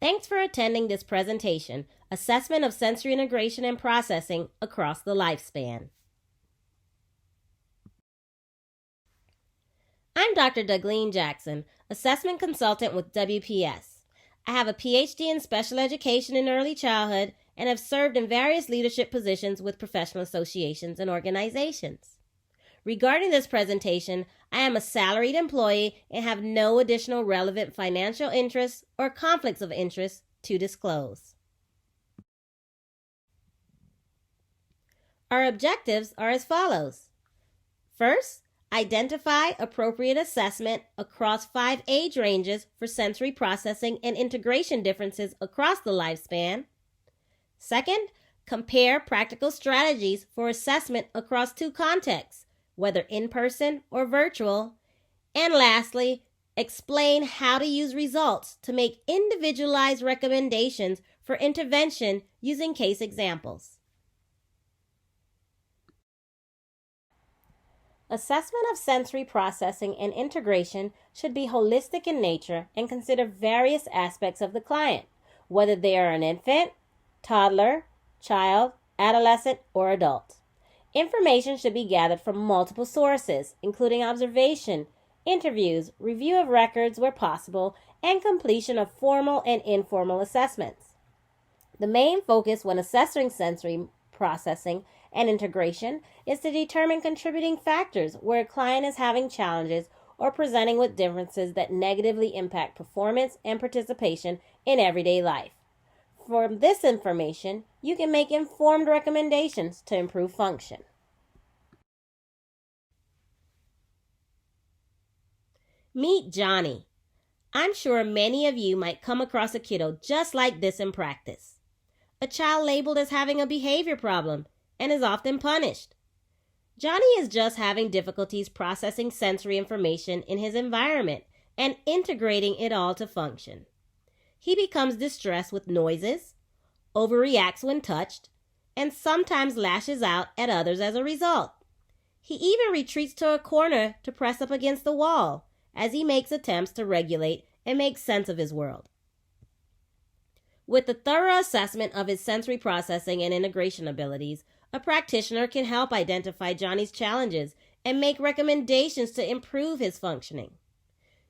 Thanks for attending this presentation, Assessment of Sensory Integration and Processing Across the Lifespan. I'm Dr. Douglene Jackson, Assessment Consultant with WPS. I have a PhD in Special Education in Early Childhood and have served in various leadership positions with professional associations and organizations. Regarding this presentation, I am a salaried employee and have no additional relevant financial interests or conflicts of interest to disclose. Our objectives are as follows. First, identify appropriate assessment across 5 age ranges for sensory processing and integration differences across the lifespan. Second, compare practical strategies for assessment across 2 contexts, whether in-person or virtual. And lastly, explain how to use results to make individualized recommendations for intervention using case examples. Assessment of sensory processing and integration should be holistic in nature and consider various aspects of the client, whether they are an infant, toddler, child, adolescent, or adult. Information should be gathered from multiple sources, including observation, interviews, review of records where possible, and completion of formal and informal assessments. The main focus when assessing sensory processing and integration is to determine contributing factors where a client is having challenges or presenting with differences that negatively impact performance and participation in everyday life. From this information, you can make informed recommendations to improve function. Meet Johnny. I'm sure many of you might come across a kiddo just like this in practice. A child labeled as having a behavior problem and is often punished. Johnny is just having difficulties processing sensory information in his environment and integrating it all to function. He becomes distressed with noises, overreacts when touched, and sometimes lashes out at others as a result. He even retreats to a corner to press up against the wall as he makes attempts to regulate and make sense of his world. With a thorough assessment of his sensory processing and integration abilities, a practitioner can help identify Johnny's challenges and make recommendations to improve his functioning.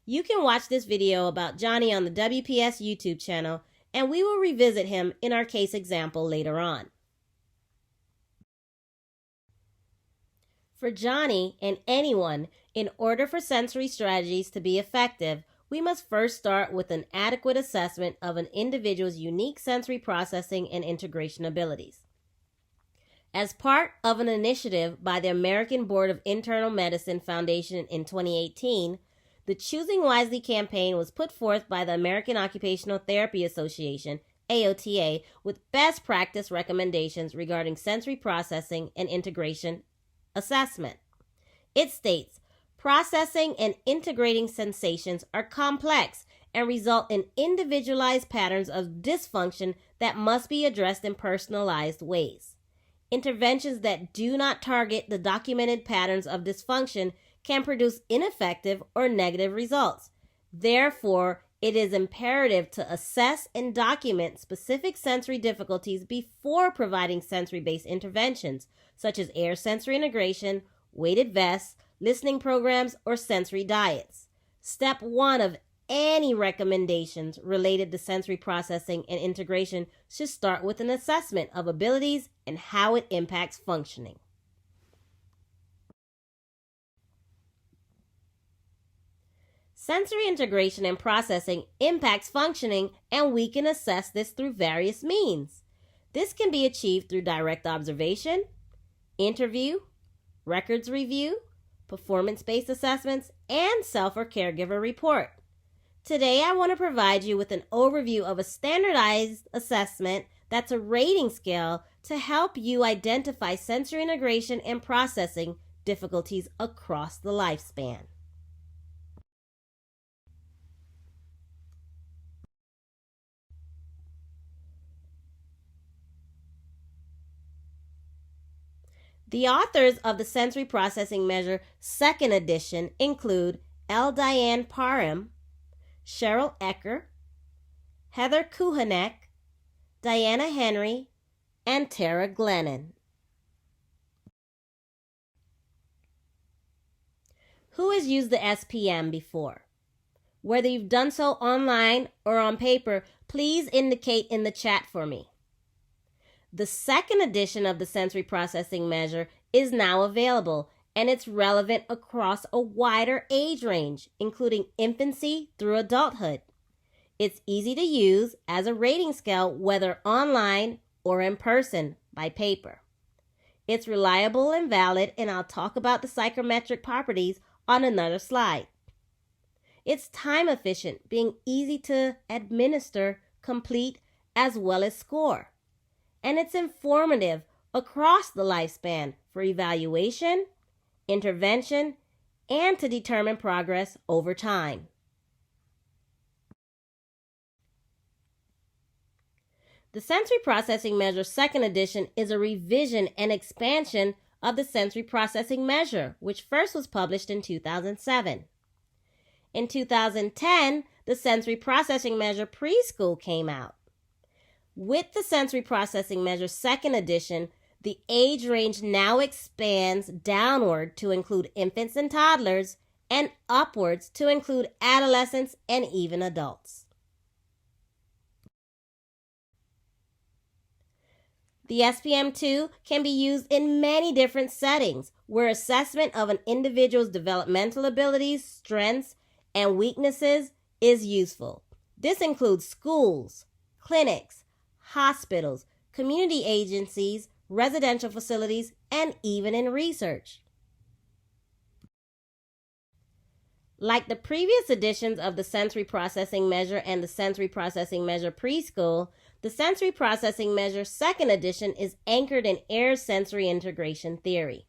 You can watch this video about Johnny on the WPS YouTube channel, and we will revisit him in our case example later on. For Johnny and anyone, in order for sensory strategies to be effective, we must first start with an adequate assessment of an individual's unique sensory processing and integration abilities. As part of an initiative by the American Board of Internal Medicine Foundation in 2018, the Choosing Wisely campaign was put forth by the American Occupational Therapy Association, AOTA, with best practice recommendations regarding sensory processing and integration assessment. It states, processing and integrating sensations are complex and result in individualized patterns of dysfunction that must be addressed in personalized ways. Interventions that do not target the documented patterns of dysfunction can produce ineffective or negative results. Therefore, it is imperative to assess and document specific sensory difficulties before providing sensory-based interventions, such as air sensory integration, weighted vests, listening programs, or sensory diets. Step 1 of any recommendations related to sensory processing and integration should start with an assessment of abilities and how it impacts functioning. Sensory integration and processing impacts functioning, and we can assess this through various means. This can be achieved through direct observation, interview, records review, performance-based assessments, and self or caregiver report. Today, I want to provide you with an overview of a standardized assessment that's a rating scale to help you identify sensory integration and processing difficulties across the lifespan. The authors of the Sensory Processing Measure 2nd edition include L. Diane Parham, Cheryl Ecker, Heather Kuhanek, Diana Henry, and Tara Glennon. Who has used the SPM before? Whether you've done so online or on paper, please indicate in the chat for me. The second edition of the sensory processing measure is now available, and it's relevant across a wider age range, including infancy through adulthood. It's easy to use as a rating scale, whether online or in person by paper. It's reliable and valid, and I'll talk about the psychometric properties on another slide. It's time efficient, being easy to administer, complete, as well as score. And it's informative across the lifespan for evaluation, intervention, and to determine progress over time. The Sensory Processing Measure Second Edition is a revision and expansion of the Sensory Processing Measure, which first was published in 2007. In 2010, the Sensory Processing Measure Preschool came out. With the Sensory Processing Measure Second Edition, the age range now expands downward to include infants and toddlers, and upwards to include adolescents and even adults. The SPM2 can be used in many different settings where assessment of an individual's developmental abilities, strengths, and weaknesses is useful. This includes schools, clinics, hospitals, community agencies, residential facilities, and even in research. Like the previous editions of the Sensory Processing Measure and the Sensory Processing Measure Preschool, the Sensory Processing Measure Second Edition is anchored in Ayres sensory integration theory.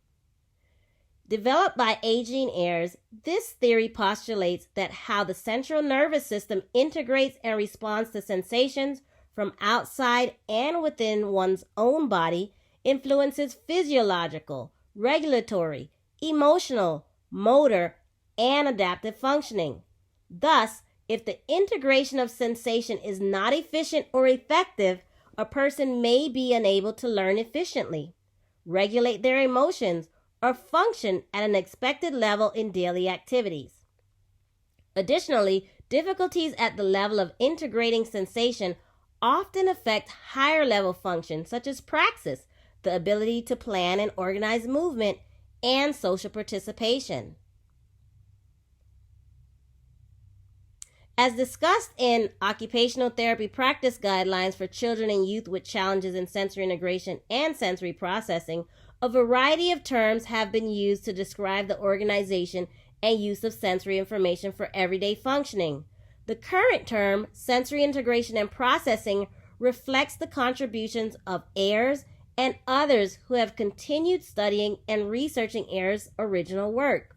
Developed by A. Jean Ayres, this theory postulates that how the central nervous system integrates and responds to sensations from outside and within one's own body influences physiological, regulatory, emotional, motor, and adaptive functioning. Thus, if the integration of sensation is not efficient or effective, a person may be unable to learn efficiently, regulate their emotions, or function at an expected level in daily activities. Additionally, difficulties at the level of integrating sensation often affect higher level functions such as praxis, the ability to plan and organize movement, and social participation. As discussed in Occupational Therapy Practice Guidelines for Children and Youth with Challenges in Sensory Integration and Sensory Processing, a variety of terms have been used to describe the organization and use of sensory information for everyday functioning. The current term, sensory integration and processing, reflects the contributions of Ayres and others who have continued studying and researching Ayres' original work.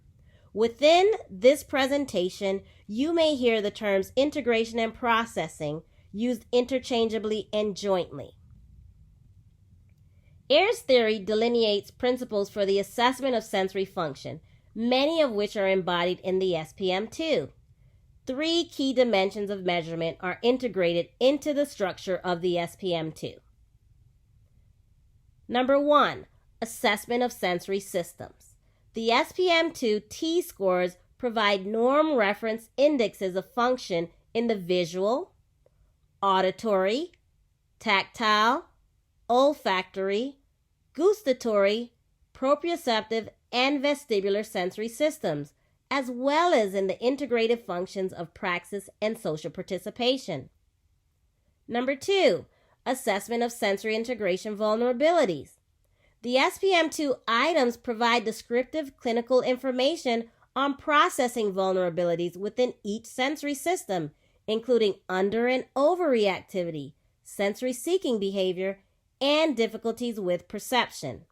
Within this presentation, you may hear the terms integration and processing used interchangeably and jointly. Ayres' theory delineates principles for the assessment of sensory function, many of which are embodied in the SPM2. 3 key dimensions of measurement are integrated into the structure of the SPM2. Number 1, assessment of sensory systems. The SPM2 T-scores provide norm reference indexes of function in the visual, auditory, tactile, olfactory, gustatory, proprioceptive, and vestibular sensory systems, as well as in the integrative functions of praxis and social participation. Number 2, assessment of sensory integration vulnerabilities. The SPM2 items provide descriptive clinical information on processing vulnerabilities within each sensory system, including under and overreactivity, sensory seeking behavior, and difficulties with perception.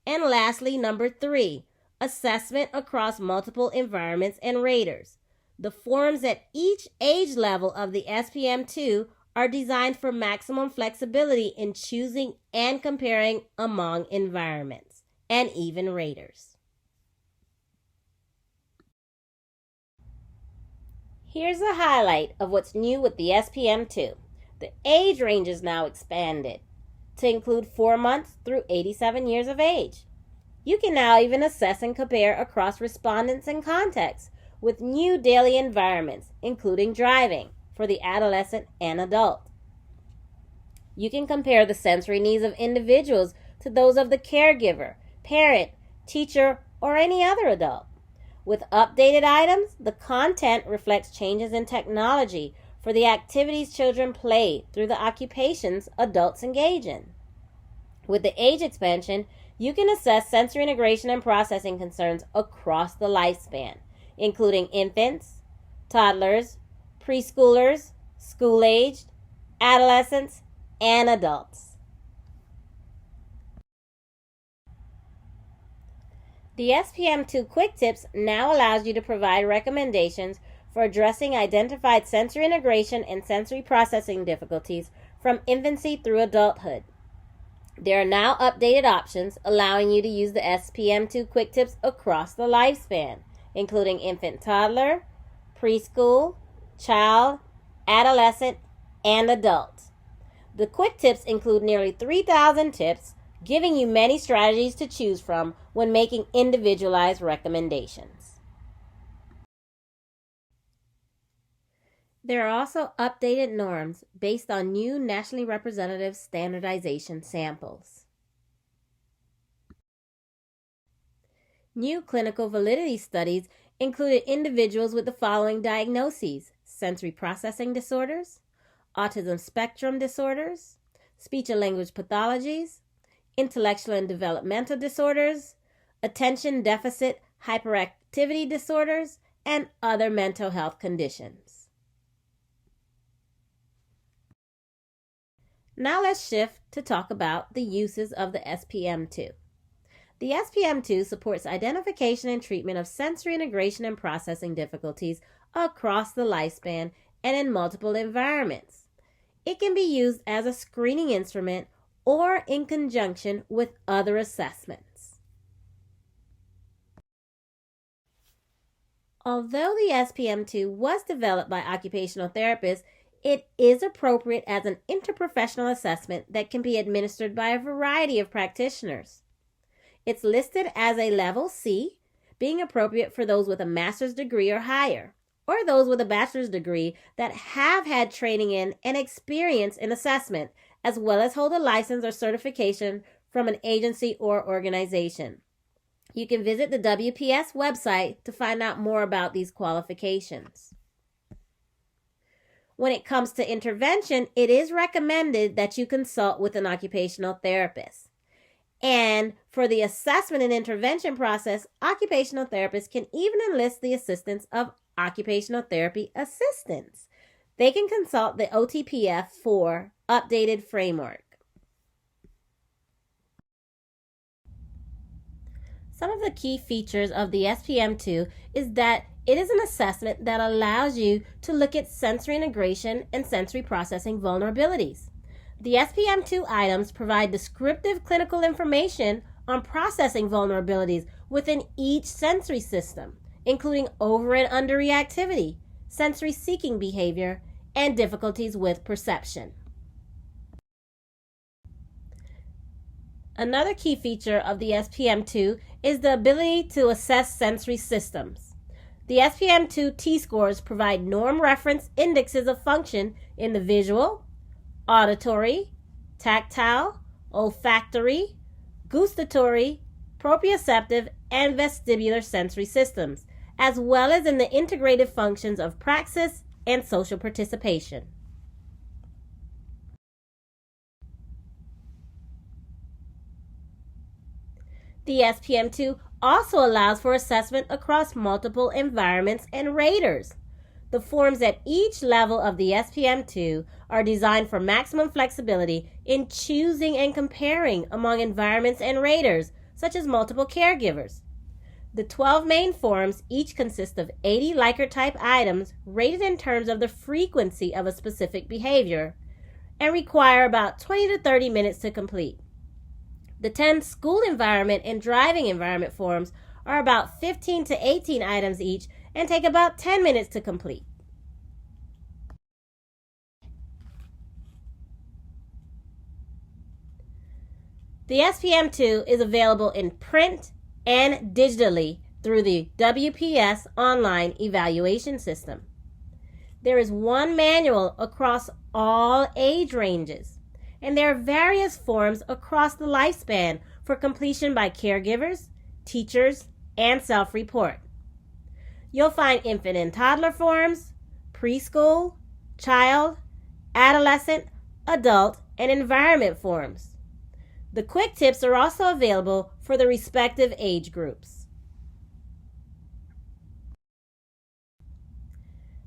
And lastly, number 3, assessment across multiple environments and raters. The forms at each age level of the SPM2 are designed for maximum flexibility in choosing and comparing among environments and even raters. Here's a highlight of what's new with the SPM2. The age range is now expanded to include 4 months through 87 years of age. You can now even assess and compare across respondents and contexts with new daily environments, including driving, for the adolescent and adult. You can compare the sensory needs of individuals to those of the caregiver, parent, teacher, or any other adult. With updated items, the content reflects changes in technology for the activities children play through the occupations adults engage in. With the age expansion, you can assess sensory integration and processing concerns across the lifespan, including infants, toddlers, preschoolers, school-aged, adolescents, and adults. The SPM2 Quick Tips now allows you to provide recommendations for addressing identified sensory integration and sensory processing difficulties from infancy through adulthood. There are now updated options allowing you to use the SPM2 Quick Tips across the lifespan, including infant toddler, preschool, child, adolescent, and adult. The Quick Tips include nearly 3,000 tips, giving you many strategies to choose from when making individualized recommendations. There are also updated norms based on new nationally representative standardization samples. New clinical validity studies included individuals with the following diagnoses: sensory processing disorders, autism spectrum disorders, speech and language pathologies, intellectual and developmental disorders, attention deficit hyperactivity disorders, and other mental health conditions. Now let's shift to talk about the uses of the SPM2. The SPM2 supports identification and treatment of sensory integration and processing difficulties across the lifespan and in multiple environments. It can be used as a screening instrument or in conjunction with other assessments. Although the SPM2 was developed by occupational therapists, it is appropriate as an interprofessional assessment that can be administered by a variety of practitioners. It's listed as a level C, being appropriate for those with a master's degree or higher, or those with a bachelor's degree that have had training in and experience in assessment, as well as hold a license or certification from an agency or organization. You can visit the WPS website to find out more about these qualifications. When it comes to intervention, it is recommended that you consult with an occupational therapist. And for the assessment and intervention process, occupational therapists can even enlist the assistance of occupational therapy assistants. They can consult the OTPF for updated framework. Some of the key features of the SPM2 is that it is an assessment that allows you to look at sensory integration and sensory processing vulnerabilities. The SPM2 items provide descriptive clinical information on processing vulnerabilities within each sensory system, including over and under reactivity, sensory seeking behavior, and difficulties with perception. Another key feature of the SPM2 is the ability to assess sensory systems. The SPM2 T-scores provide norm reference indexes of function in the visual, auditory, tactile, olfactory, gustatory, proprioceptive, and vestibular sensory systems, as well as in the integrative functions of praxis and social participation. The SPM2 also allows for assessment across multiple environments and raters. The forms at each level of the SPM2 are designed for maximum flexibility in choosing and comparing among environments and raters, such as multiple caregivers. The 12 main forms each consist of 80 Likert-type items rated in terms of the frequency of a specific behavior and require about 20 to 30 minutes to complete. The 10 school environment and driving environment forms are about 15 to 18 items each and take about 10 minutes to complete. The SPM2 is available in print and digitally through the WPS online evaluation system. There is one manual across all age ranges, and there are various forms across the lifespan for completion by caregivers, teachers, and self-report. You'll find infant and toddler forms, preschool, child, adolescent, adult, and environment forms. The quick tips are also available for the respective age groups.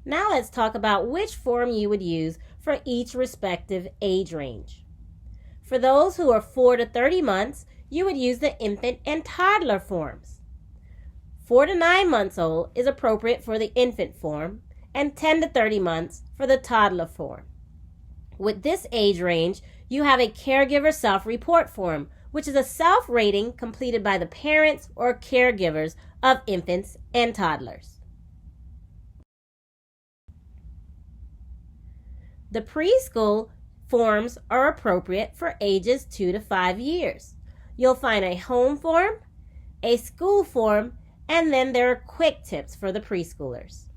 Now let's talk about which form you would use for each respective age range. For those who are 4 to 30 months, you would use the infant and toddler forms. 4 to 9 months old is appropriate for the infant form, and 10 to 30 months for the toddler form. With this age range, you have a caregiver self-report form, which is a self-rating completed by the parents or caregivers of infants and toddlers. The preschool forms are appropriate for ages 2 to 5 years. You'll find a home form, a school form, and then there are quick tips for the preschoolers.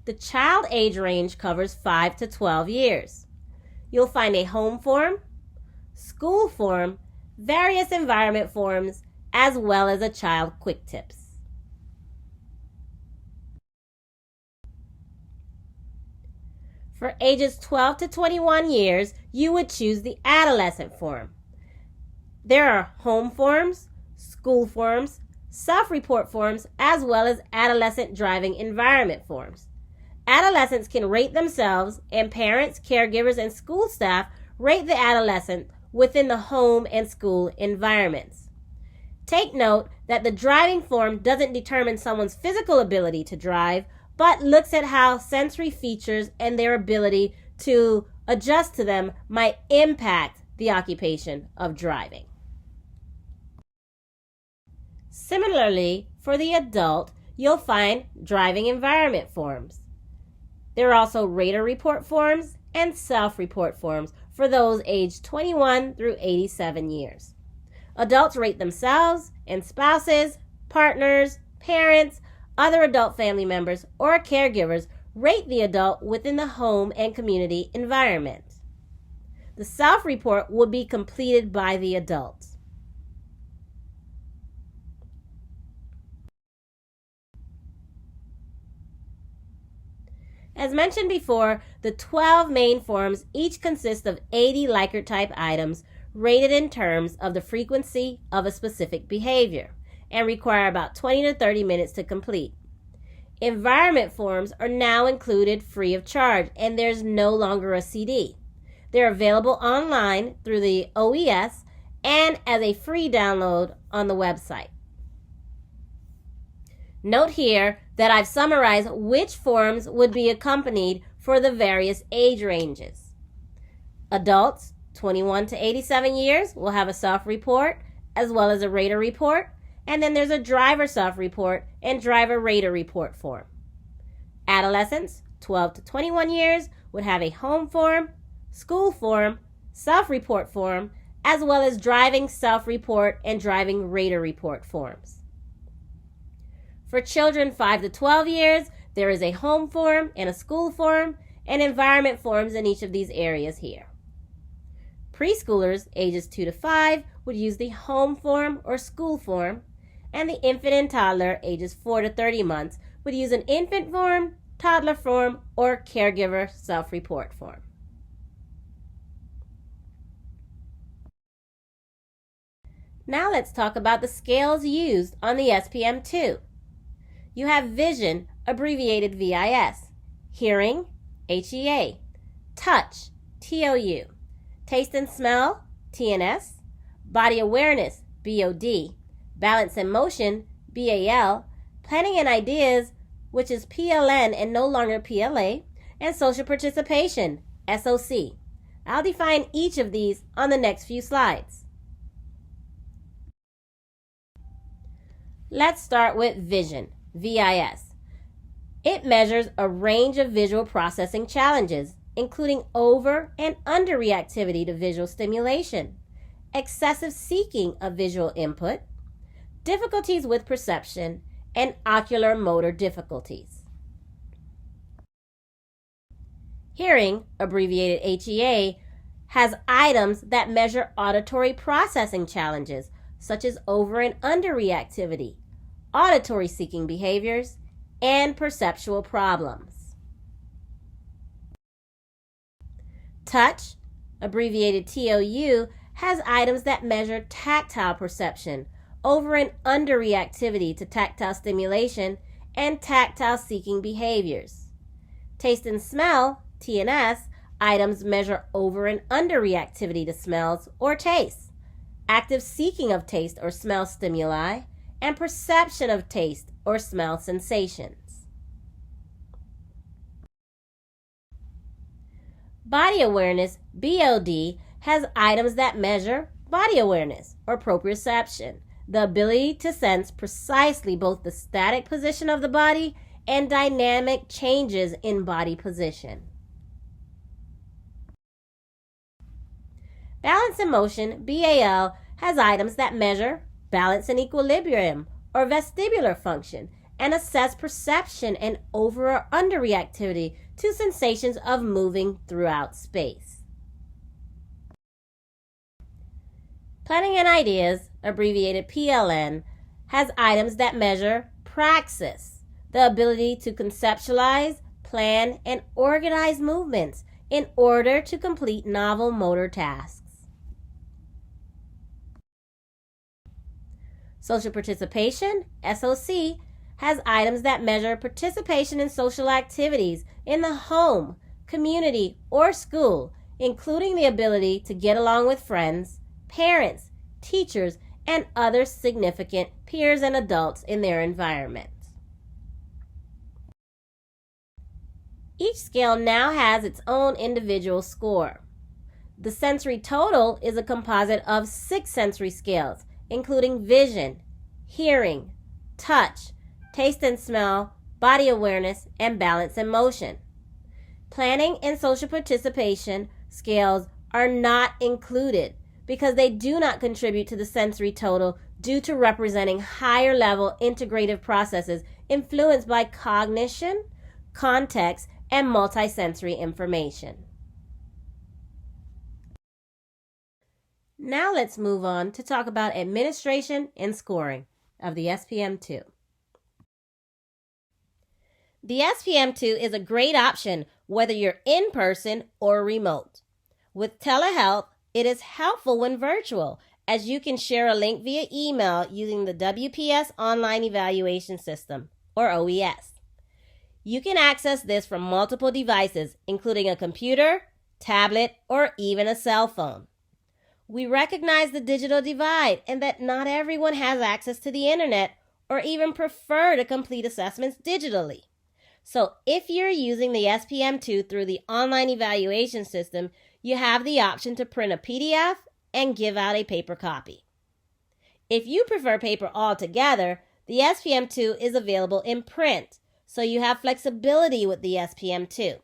The child age range covers 5 to 12 years. You'll find a home form, school form, various environment forms, as well as a child quick tips. For ages 12 to 21 years, you would choose the adolescent form. There are home forms, school forms, self-report forms, as well as adolescent driving environment forms. Adolescents can rate themselves, and parents, caregivers, and school staff rate the adolescent within the home and school environments. Take note that the driving form doesn't determine someone's physical ability to drive, but looks at how sensory features and their ability to adjust to them might impact the occupation of driving. Similarly, for the adult, you'll find driving environment forms. There are also rater report forms and self-report forms for those aged 21 through 87 years. Adults rate themselves and spouses, partners, parents, other adult family members, or caregivers rate the adult within the home and community environment. The self-report will be completed by the adult. As mentioned before, the 12 main forms each consist of 80 Likert type items rated in terms of the frequency of a specific behavior and require about 20 to 30 minutes to complete. Environment forms are now included free of charge, and there's no longer a CD. They're available online through the OES and as a free download on the website. Note here that I've summarized which forms would be accompanied for the various age ranges. Adults 21 to 87 years will have a self-report as well as a rater report, and then there's a driver self-report and driver rater report form. Adolescents 12 to 21 years would have a home form, school form, self-report form, as well as driving self-report and driving rater report forms. For children 5 to 12 years, there is a home form and a school form and environment forms in each of these areas here. Preschoolers ages 2 to 5 would use the home form or school form, and the infant and toddler ages 4 to 30 months would use an infant form, toddler form, or caregiver self-report form. Now let's talk about the scales used on the SPM2. You have vision, abbreviated VIS, hearing, HEA, touch, TOU, taste and smell, TNS, body awareness, BOD, balance and motion, BAL, planning and ideas, which is PLN and no longer PLA, and social participation, SOC. I'll define each of these on the next few slides. Let's start with vision, VIS. It measures a range of visual processing challenges including over and under reactivity to visual stimulation, excessive seeking of visual input, difficulties with perception, and ocular motor difficulties. Hearing, abbreviated HEA, has items that measure auditory processing challenges, such as over and under reactivity, auditory seeking behaviors, and perceptual problems. Touch, abbreviated TOU, has items that measure tactile perception, over and under reactivity to tactile stimulation, and tactile seeking behaviors. Taste and smell, TNS, items measure over and under reactivity to smells or tastes, active seeking of taste or smell stimuli, and perception of taste or smell sensations. Body awareness, BOD, has items that measure body awareness or proprioception, the ability to sense precisely both the static position of the body and dynamic changes in body position. Balance and motion, BAL, has items that measure balance and equilibrium or vestibular function and assess perception and over or under reactivity to sensations of moving throughout space. Planning and ideas, abbreviated PLN, has items that measure praxis, the ability to conceptualize, plan, and organize movements in order to complete novel motor tasks. Social participation, SOC, has items that measure participation in social activities in the home, community, or school, including the ability to get along with friends, parents, teachers, and other significant peers and adults in their environment. Each scale now has its own individual score. The sensory total is a composite of 6 sensory scales, including vision, hearing, touch, taste and smell, body awareness, and balance and motion. Planning and social participation scales are not included because they do not contribute to the sensory total due to representing higher level integrative processes influenced by cognition, context, and multisensory information. Now let's move on to talk about administration and scoring of the SPM-2. The SPM-2 is a great option whether you're in person or remote. With telehealth, it is helpful when virtual, as you can share a link via email using the WPS Online Evaluation System, or OES. You can access this from multiple devices, including a computer, tablet, or even a cell phone. We recognize the digital divide and that not everyone has access to the internet or even prefer to complete assessments digitally. So if you're using the SPM-2 through the online evaluation system, you have the option to print a PDF and give out a paper copy. If you prefer paper altogether, the SPM-2 is available in print, so you have flexibility with the SPM-2.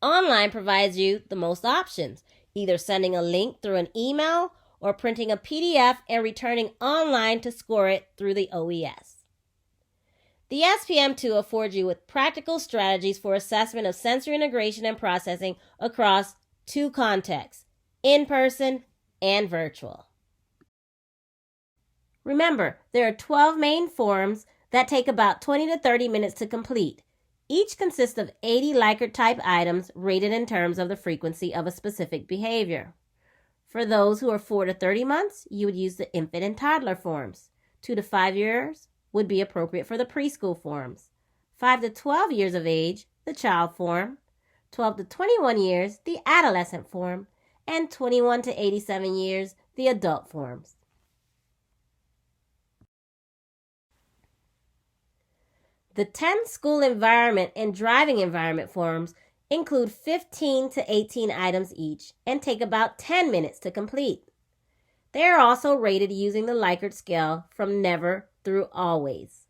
Online provides you the most options, either sending a link through an email or printing a PDF and returning online to score it through the OES. The SPM-2 affords you with practical strategies for assessment of sensory integration and processing across 2 contexts, in-person and virtual. Remember, there are 12 main forms that take about 20 to 30 minutes to complete. Each consists of 80 Likert-type items rated in terms of the frequency of a specific behavior. For those who are 4 to 30 months, you would use the infant and toddler forms. 2 to 5 years would be appropriate for the preschool forms. 5 to 12 years of age, the child form. 12 to 21 years, the adolescent form. And 21 to 87 years, the adult forms. The 10 school environment and driving environment forms include 15 to 18 items each and take about 10 minutes to complete. They are also rated using the Likert scale from never through always.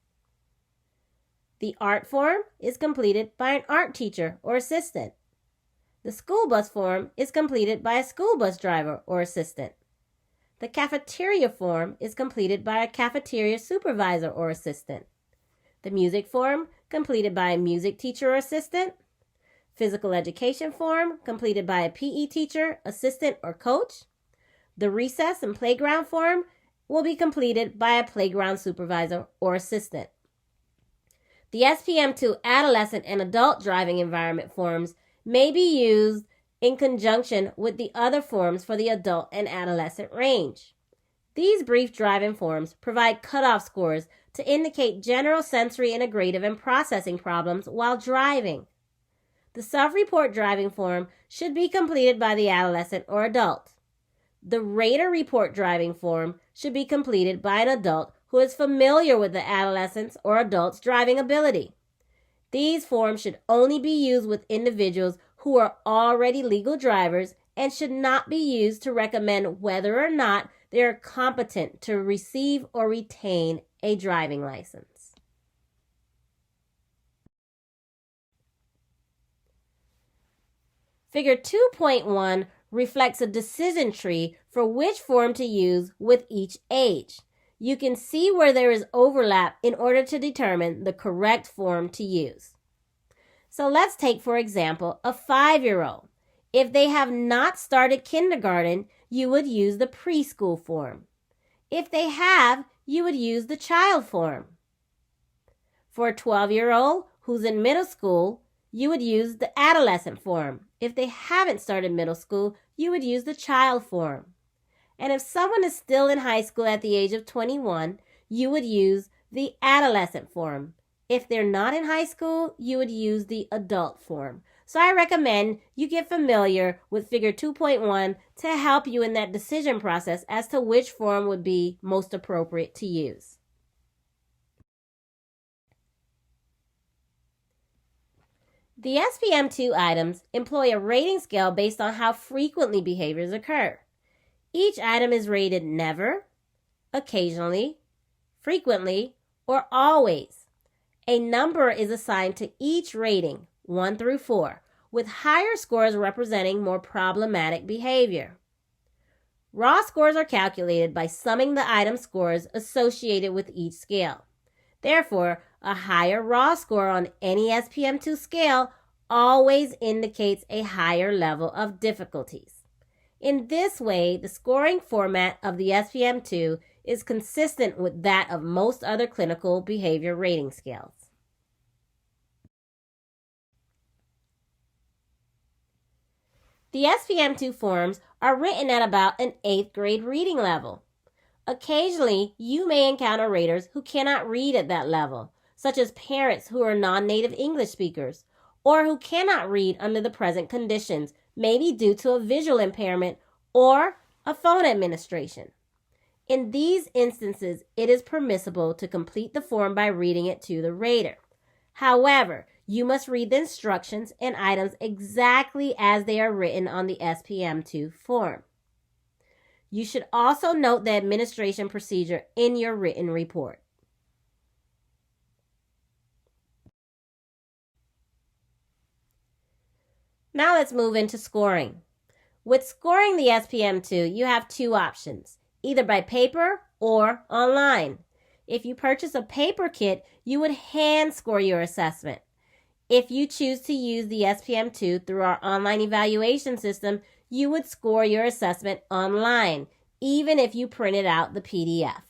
The art form is completed by an art teacher or assistant. The school bus form is completed by a school bus driver or assistant. The cafeteria form is completed by a cafeteria supervisor or assistant. The music form completed by a music teacher or assistant. Physical education form completed by a PE teacher, assistant, or coach. The recess and playground form will be completed by a playground supervisor or assistant. The SPM2 adolescent and adult driving environment forms may be used in conjunction with the other forms for the adult and adolescent range. These brief driving forms provide cutoff scores to indicate general sensory integrative and processing problems while driving. The self-report driving form should be completed by the adolescent or adult. The rater report driving form should be completed by an adult who is familiar with the adolescent's or adult's driving ability. These forms should only be used with individuals who are already legal drivers and should not be used to recommend whether or not they are competent to receive or retain a driving license. Figure 2.1 reflects a decision tree for which form to use with each age. You can see where there is overlap in order to determine the correct form to use. So let's take, for example, a 5-year-old. If they have not started kindergarten, you would use the preschool form. If they have, you would use the child form. For a 12-year-old who's in middle school, you would use the adolescent form. If they haven't started middle school, you would use the child form. And if someone is still in high school at the age of 21, you would use the adolescent form. If they're not in high school, you would use the adult form. So I recommend you get familiar with Figure 2.1 to help you in that decision process as to which form would be most appropriate to use. The SPM2 items employ a rating scale based on how frequently behaviors occur. Each item is rated never, occasionally, frequently, or always. A number is assigned to each rating, 1 through 4, with higher scores representing more problematic behavior. Raw scores are calculated by summing the item scores associated with each scale. Therefore, a higher raw score on any SPM2 scale always indicates a higher level of difficulties. In this way, the scoring format of the SPM2 is consistent with that of most other clinical behavior rating scales. The SPM2 forms are written at about an 8th grade reading level. Occasionally, you may encounter raters who cannot read at that level, such as parents who are non-native English speakers, or who cannot read under the present conditions, maybe due to a visual impairment or a phone administration. In these instances, it is permissible to complete the form by reading it to the rater. However, you must read the instructions and items exactly as they are written on the SPM2 form. You should also note the administration procedure in your written report. Now let's move into scoring. With scoring the SPM2, you have two options, either by paper or online. If you purchase a paper kit, you would hand score your assessment. If you choose to use the SPM2 through our online evaluation system, you would score your assessment online, even if you printed out the PDF.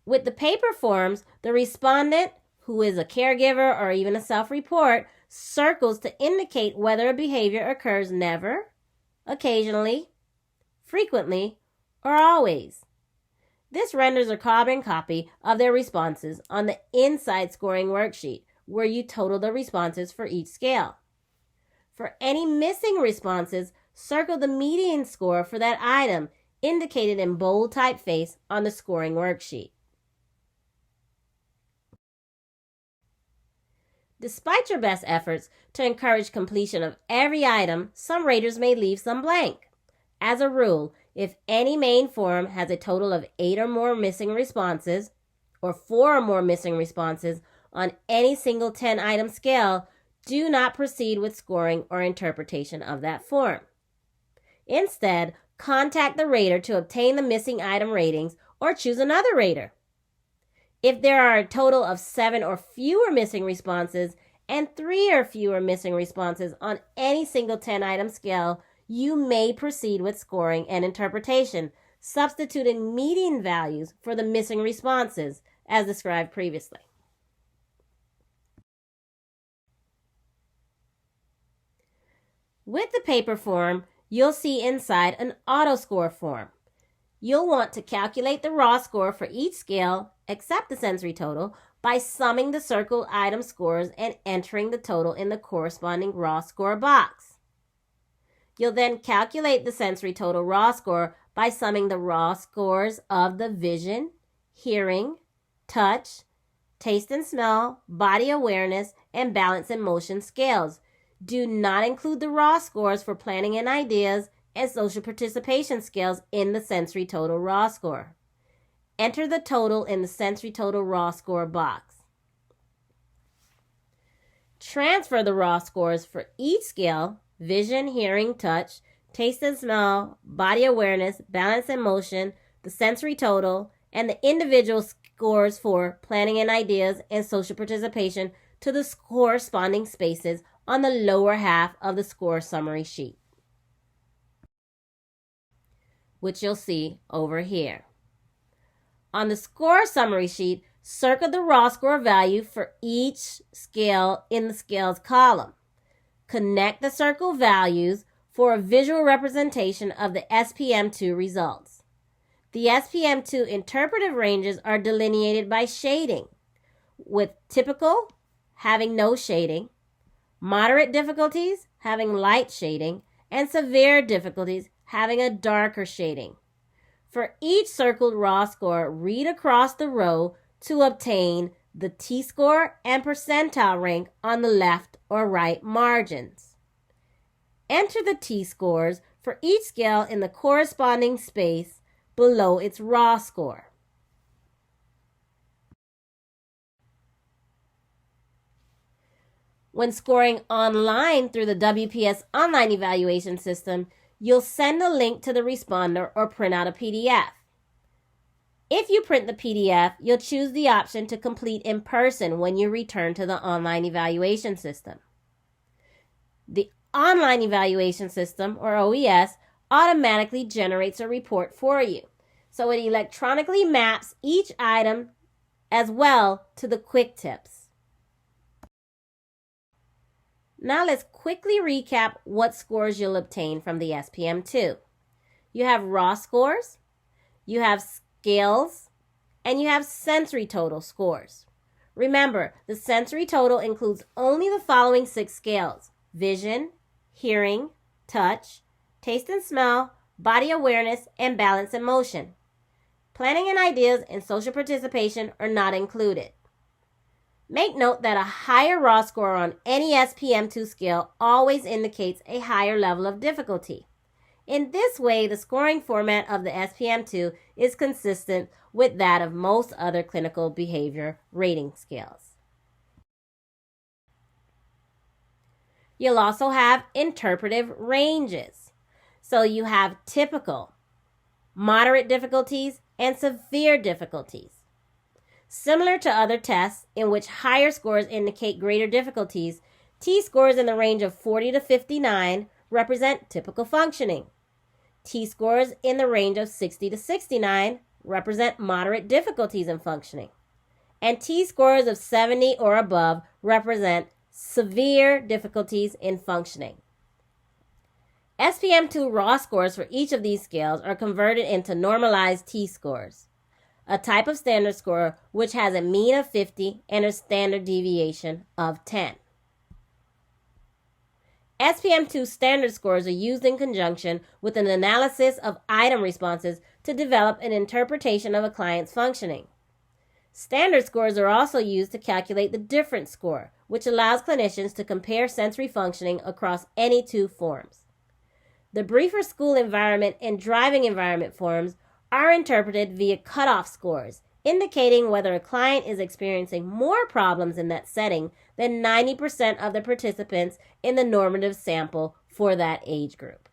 With the paper forms, the respondent, who is a caregiver or even a self-report, circles to indicate whether a behavior occurs never, occasionally, frequently, or always. This renders a carbon copy of their responses on the inside scoring worksheet, where you total the responses for each scale. For any missing responses, circle the median score for that item, indicated in bold typeface on the scoring worksheet. Despite your best efforts to encourage completion of every item, some raters may leave some blank. As a rule, if any main form has a total of 8 or more missing responses, or 4 or more missing responses, on any single 10-item scale, do not proceed with scoring or interpretation of that form. Instead, contact the rater to obtain the missing item ratings or choose another rater. If there are a total of 7 or fewer missing responses and 3 or fewer missing responses on any single 10-item scale, you may proceed with scoring and interpretation, substituting median values for the missing responses, as described previously. With the paper form, you'll see inside an auto score form. You'll want to calculate the raw score for each scale, except the sensory total, by summing the circled item scores and entering the total in the corresponding raw score box. You'll then calculate the sensory total raw score by summing the raw scores of the vision, hearing, touch, taste and smell, body awareness, and balance and motion scales. Do not include the raw scores for planning and ideas and social participation scales in the sensory total raw score. Enter the total in the sensory total raw score box. Transfer the raw scores for each scale, vision, hearing, touch, taste and smell, body awareness, balance and motion, the sensory total, and the individual scores for planning and ideas and social participation to the corresponding spaces on the lower half of the score summary sheet, which you'll see over here. On the score summary sheet, circle the raw score value for each scale in the scales column. Connect the circle values for a visual representation of the SPM2 results. The SPM2 interpretive ranges are delineated by shading, with typical having no shading, moderate difficulties having light shading, and severe difficulties having a darker shading. For each circled raw score, read across the row to obtain the T-score and percentile rank on the left or right margins. Enter the T-scores for each scale in the corresponding space below its raw score. When scoring online through the WPS online evaluation system, you'll send a link to the responder or print out a PDF. If you print the PDF, you'll choose the option to complete in person when you return to the online evaluation system. The online evaluation system, or OES, automatically generates a report for you. So it electronically maps each item as well to the quick tips. Now let's quickly recap what scores you'll obtain from the SPM2. You have raw scores, you have scales, and you have sensory total scores. Remember, the sensory total includes only the following 6 scales: vision, hearing, touch, taste and smell, body awareness, and balance and motion. Planning and ideas and social participation are not included. Make note that a higher raw score on any SPM2 scale always indicates a higher level of difficulty. In this way, the scoring format of the SPM2 is consistent with that of most other clinical behavior rating scales. You'll also have interpretive ranges. So you have typical, moderate difficulties, and severe difficulties. Similar to other tests in which higher scores indicate greater difficulties, T-scores in the range of 40 to 59 represent typical functioning. T-scores in the range of 60 to 69 represent moderate difficulties in functioning. And T-scores of 70 or above represent severe difficulties in functioning. SPM2 raw scores for each of these scales are converted into normalized T-scores, a type of standard score which has a mean of 50 and a standard deviation of 10. SPM2 standard scores are used in conjunction with an analysis of item responses to develop an interpretation of a client's functioning. Standard scores are also used to calculate the difference score, which allows clinicians to compare sensory functioning across any 2 forms. The briefer school environment and driving environment forms are interpreted via cutoff scores, indicating whether a client is experiencing more problems in that setting than 90% of the participants in the normative sample for that age group.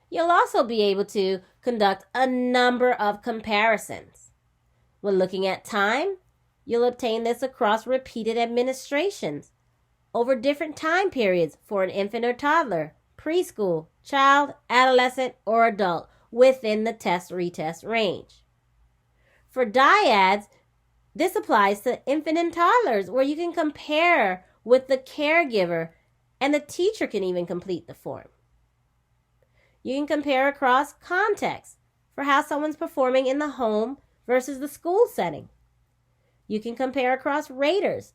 You'll also be able to conduct a number of comparisons. When looking at time, you'll obtain this across repeated administrations over different time periods for an infant or toddler, preschool, child, adolescent, or adult within the test-retest range. For dyads, this applies to infant and toddlers, where you can compare with the caregiver and the teacher can even complete the form. You can compare across contexts for how someone's performing in the home versus the school setting. You can compare across raters,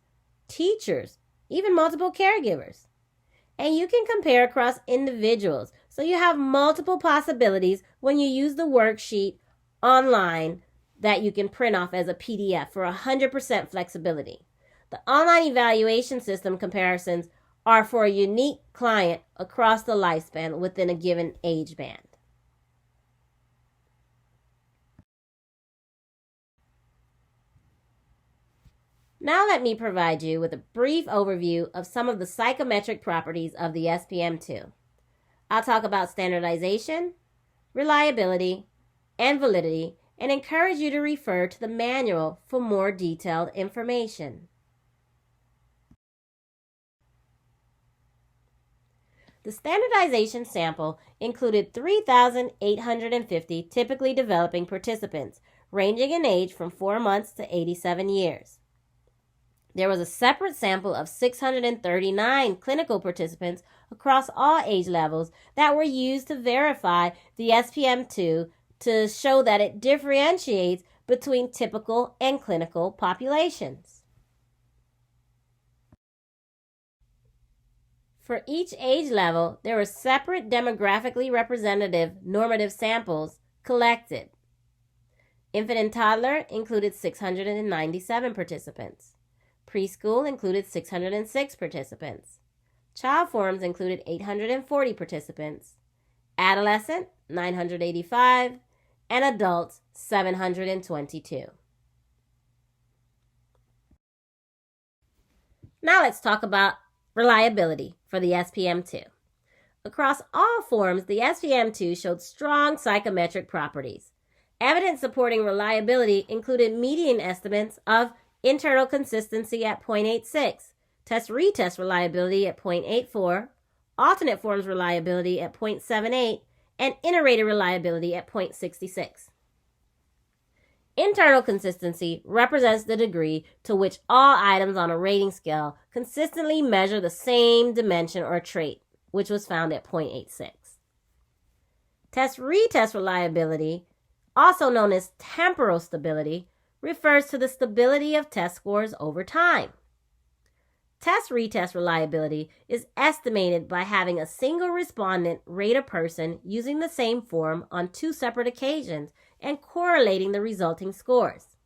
teachers, even multiple caregivers. And you can compare across individuals, so you have multiple possibilities when you use the worksheet online that you can print off as a PDF for 100% flexibility. The online evaluation system comparisons are for a unique client across the lifespan within a given age band. Now let me provide you with a brief overview of some of the psychometric properties of the SPM2. I'll talk about standardization, reliability, and validity, and encourage you to refer to the manual for more detailed information. The standardization sample included 3,850 typically developing participants, ranging in age from 4 months to 87 years. There was a separate sample of 639 clinical participants across all age levels that were used to verify the SPM2 to show that it differentiates between typical and clinical populations. For each age level, there were separate demographically representative normative samples collected. Infant and toddler included 697 participants. Preschool included 606 participants. Child forms included 840 participants. Adolescent, 985, and adults, 722. Now let's talk about reliability for the SPM2. Across all forms, the SPM2 showed strong psychometric properties. Evidence supporting reliability included median estimates of internal consistency at 0.86, test-retest reliability at 0.84, alternate forms reliability at 0.78, and inter-rater reliability at 0.66. Internal consistency represents the degree to which all items on a rating scale consistently measure the same dimension or trait, which was found at 0.86. Test-retest reliability, also known as temporal stability, refers to the stability of test scores over time. Test-retest reliability is estimated by having a single respondent rate a person using the same form on 2 separate occasions and correlating the resulting scores.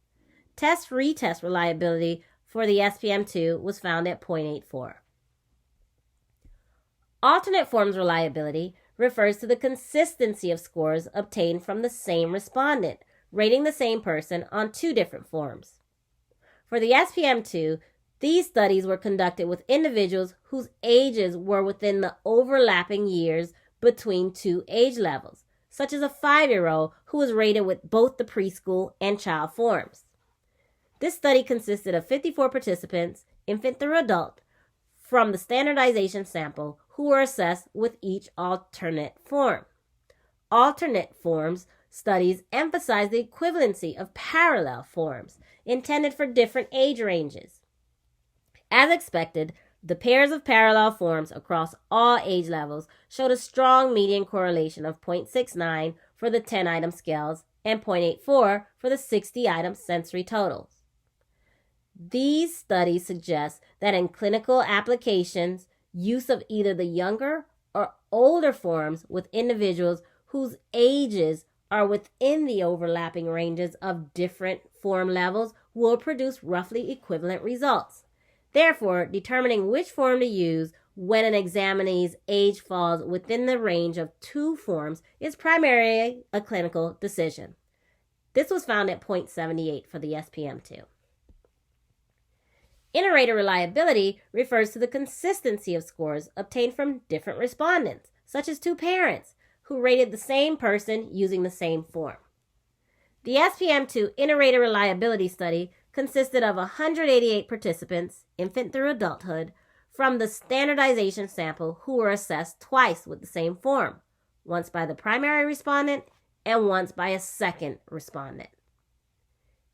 Test-retest reliability for the SPM2 was found at 0.84. Alternate forms reliability refers to the consistency of scores obtained from the same respondent, rating the same person on 2 different forms. For the SPM2, these studies were conducted with individuals whose ages were within the overlapping years between 2 age levels, such as a 5-year-old who was rated with both the preschool and child forms. This study consisted of 54 participants, infant through adult, from the standardization sample who were assessed with each alternate form. Alternate forms studies emphasize the equivalency of parallel forms intended for different age ranges. As expected, the pairs of parallel forms across all age levels showed a strong median correlation of 0.69 for the 10-item scales and 0.84 for the 60-item sensory totals. These studies suggest that in clinical applications, use of either the younger or older forms with individuals whose ages are within the overlapping ranges of different form levels will produce roughly equivalent results. Therefore, determining which form to use when an examinee's age falls within the range of 2 forms is primarily a clinical decision. This was found at 0.78 for the SPM2. Inter-rater reliability refers to the consistency of scores obtained from different respondents, such as 2 parents, who rated the same person using the same form. The SPM2 inter-rater reliability study consisted of 188 participants, infant through adulthood, from the standardization sample who were assessed twice with the same form, once by the primary respondent and once by a second respondent.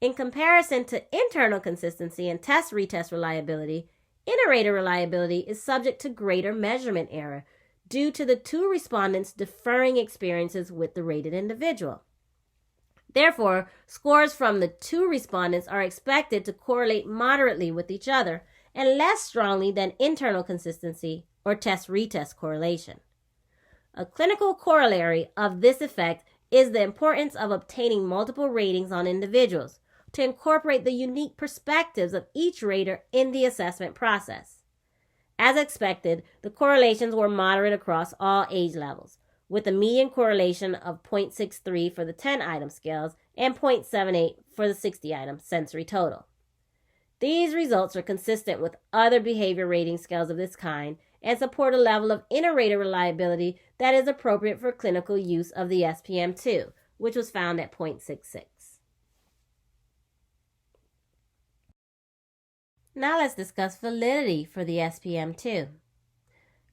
In comparison to internal consistency and test-retest reliability, inter-rater reliability is subject to greater measurement error due to the 2 respondents' differing experiences with the rated individual. Therefore, scores from the 2 respondents are expected to correlate moderately with each other and less strongly than internal consistency or test-retest correlation. A clinical corollary of this effect is the importance of obtaining multiple ratings on individuals to incorporate the unique perspectives of each rater in the assessment process. As expected, the correlations were moderate across all age levels, with a median correlation of 0.63 for the 10-item scales and 0.78 for the 60-item sensory total. These results are consistent with other behavior rating scales of this kind and support a level of inter-rater reliability that is appropriate for clinical use of the SPM2, which was found at 0.66. Now let's discuss validity for the SPM2.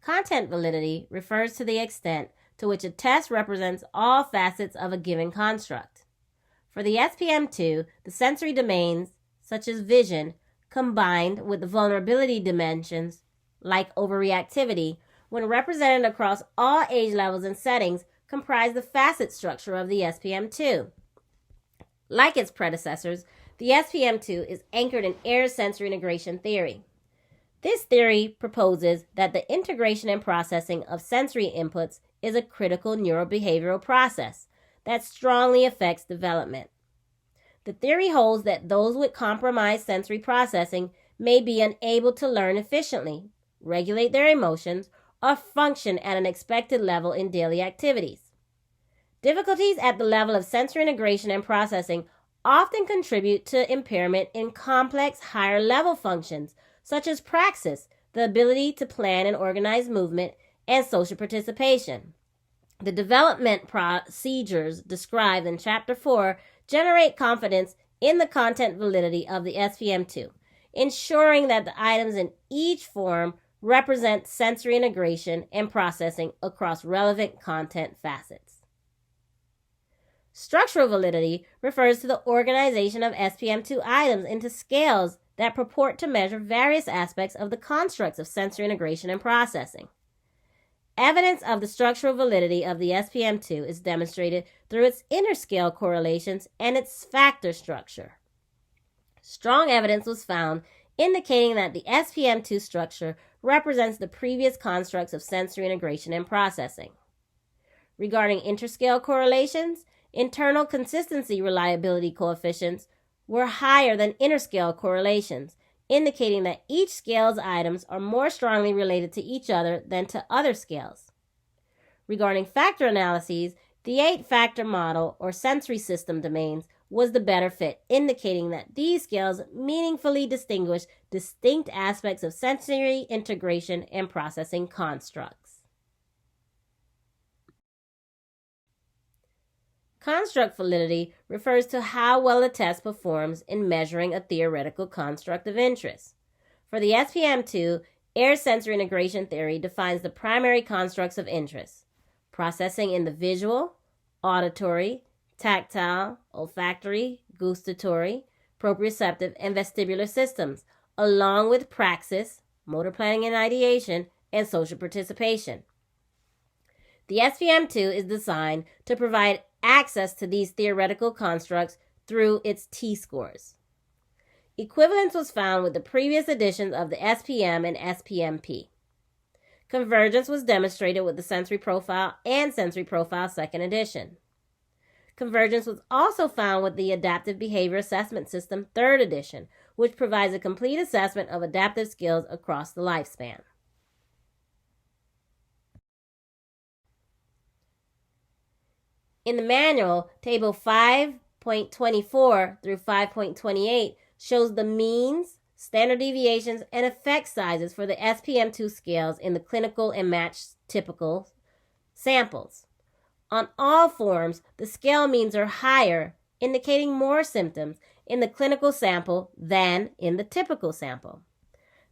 Content validity refers to the extent to which a test represents all facets of a given construct. For the SPM2, the sensory domains, such as vision, combined with the vulnerability dimensions, like overreactivity, when represented across all age levels and settings, comprise the facet structure of the SPM2. Like its predecessors, the SPM2 is anchored in Ayer's sensory integration theory. This theory proposes that the integration and processing of sensory inputs is a critical neurobehavioral process that strongly affects development. The theory holds that those with compromised sensory processing may be unable to learn efficiently, regulate their emotions, or function at an expected level in daily activities. Difficulties at the level of sensory integration and processing often contribute to impairment in complex higher-level functions, such as praxis, the ability to plan and organize movement, and social participation. The development procedures described in Chapter 4 generate confidence in the content validity of the SPM2, ensuring that the items in each form represent sensory integration and processing across relevant content facets. Structural validity refers to the organization of SPM2 items into scales that purport to measure various aspects of the constructs of sensory integration and processing. Evidence of the structural validity of the SPM2 is demonstrated through its interscale correlations and its factor structure. Strong evidence was found indicating that the SPM2 structure represents the previous constructs of sensory integration and processing. Regarding interscale correlations, internal consistency reliability coefficients were higher than interscale correlations, indicating that each scale's items are more strongly related to each other than to other scales. Regarding factor analyses, the 8-factor model or sensory system domains was the better fit, indicating that these scales meaningfully distinguish distinct aspects of sensory integration and processing constructs. Construct validity refers to how well a test performs in measuring a theoretical construct of interest. For the SPM2, Ayer's sensory integration theory defines the primary constructs of interest: processing in the visual, auditory, tactile, olfactory, gustatory, proprioceptive, and vestibular systems, along with praxis, motor planning and ideation, and social participation. The SPM2 is designed to provide access to these theoretical constructs through its T-scores. Equivalence was found with the previous editions of the SPM and SPMP. Convergence was demonstrated with the Sensory Profile and Sensory Profile 2nd edition. Convergence was also found with the Adaptive Behavior Assessment System 3rd edition, which provides a complete assessment of adaptive skills across the lifespan. In the manual, Table 5.24 through 5.28 shows the means, standard deviations, and effect sizes for the SPM2 scales in the clinical and matched typical samples. On all forms, the scale means are higher, indicating more symptoms in the clinical sample than in the typical sample.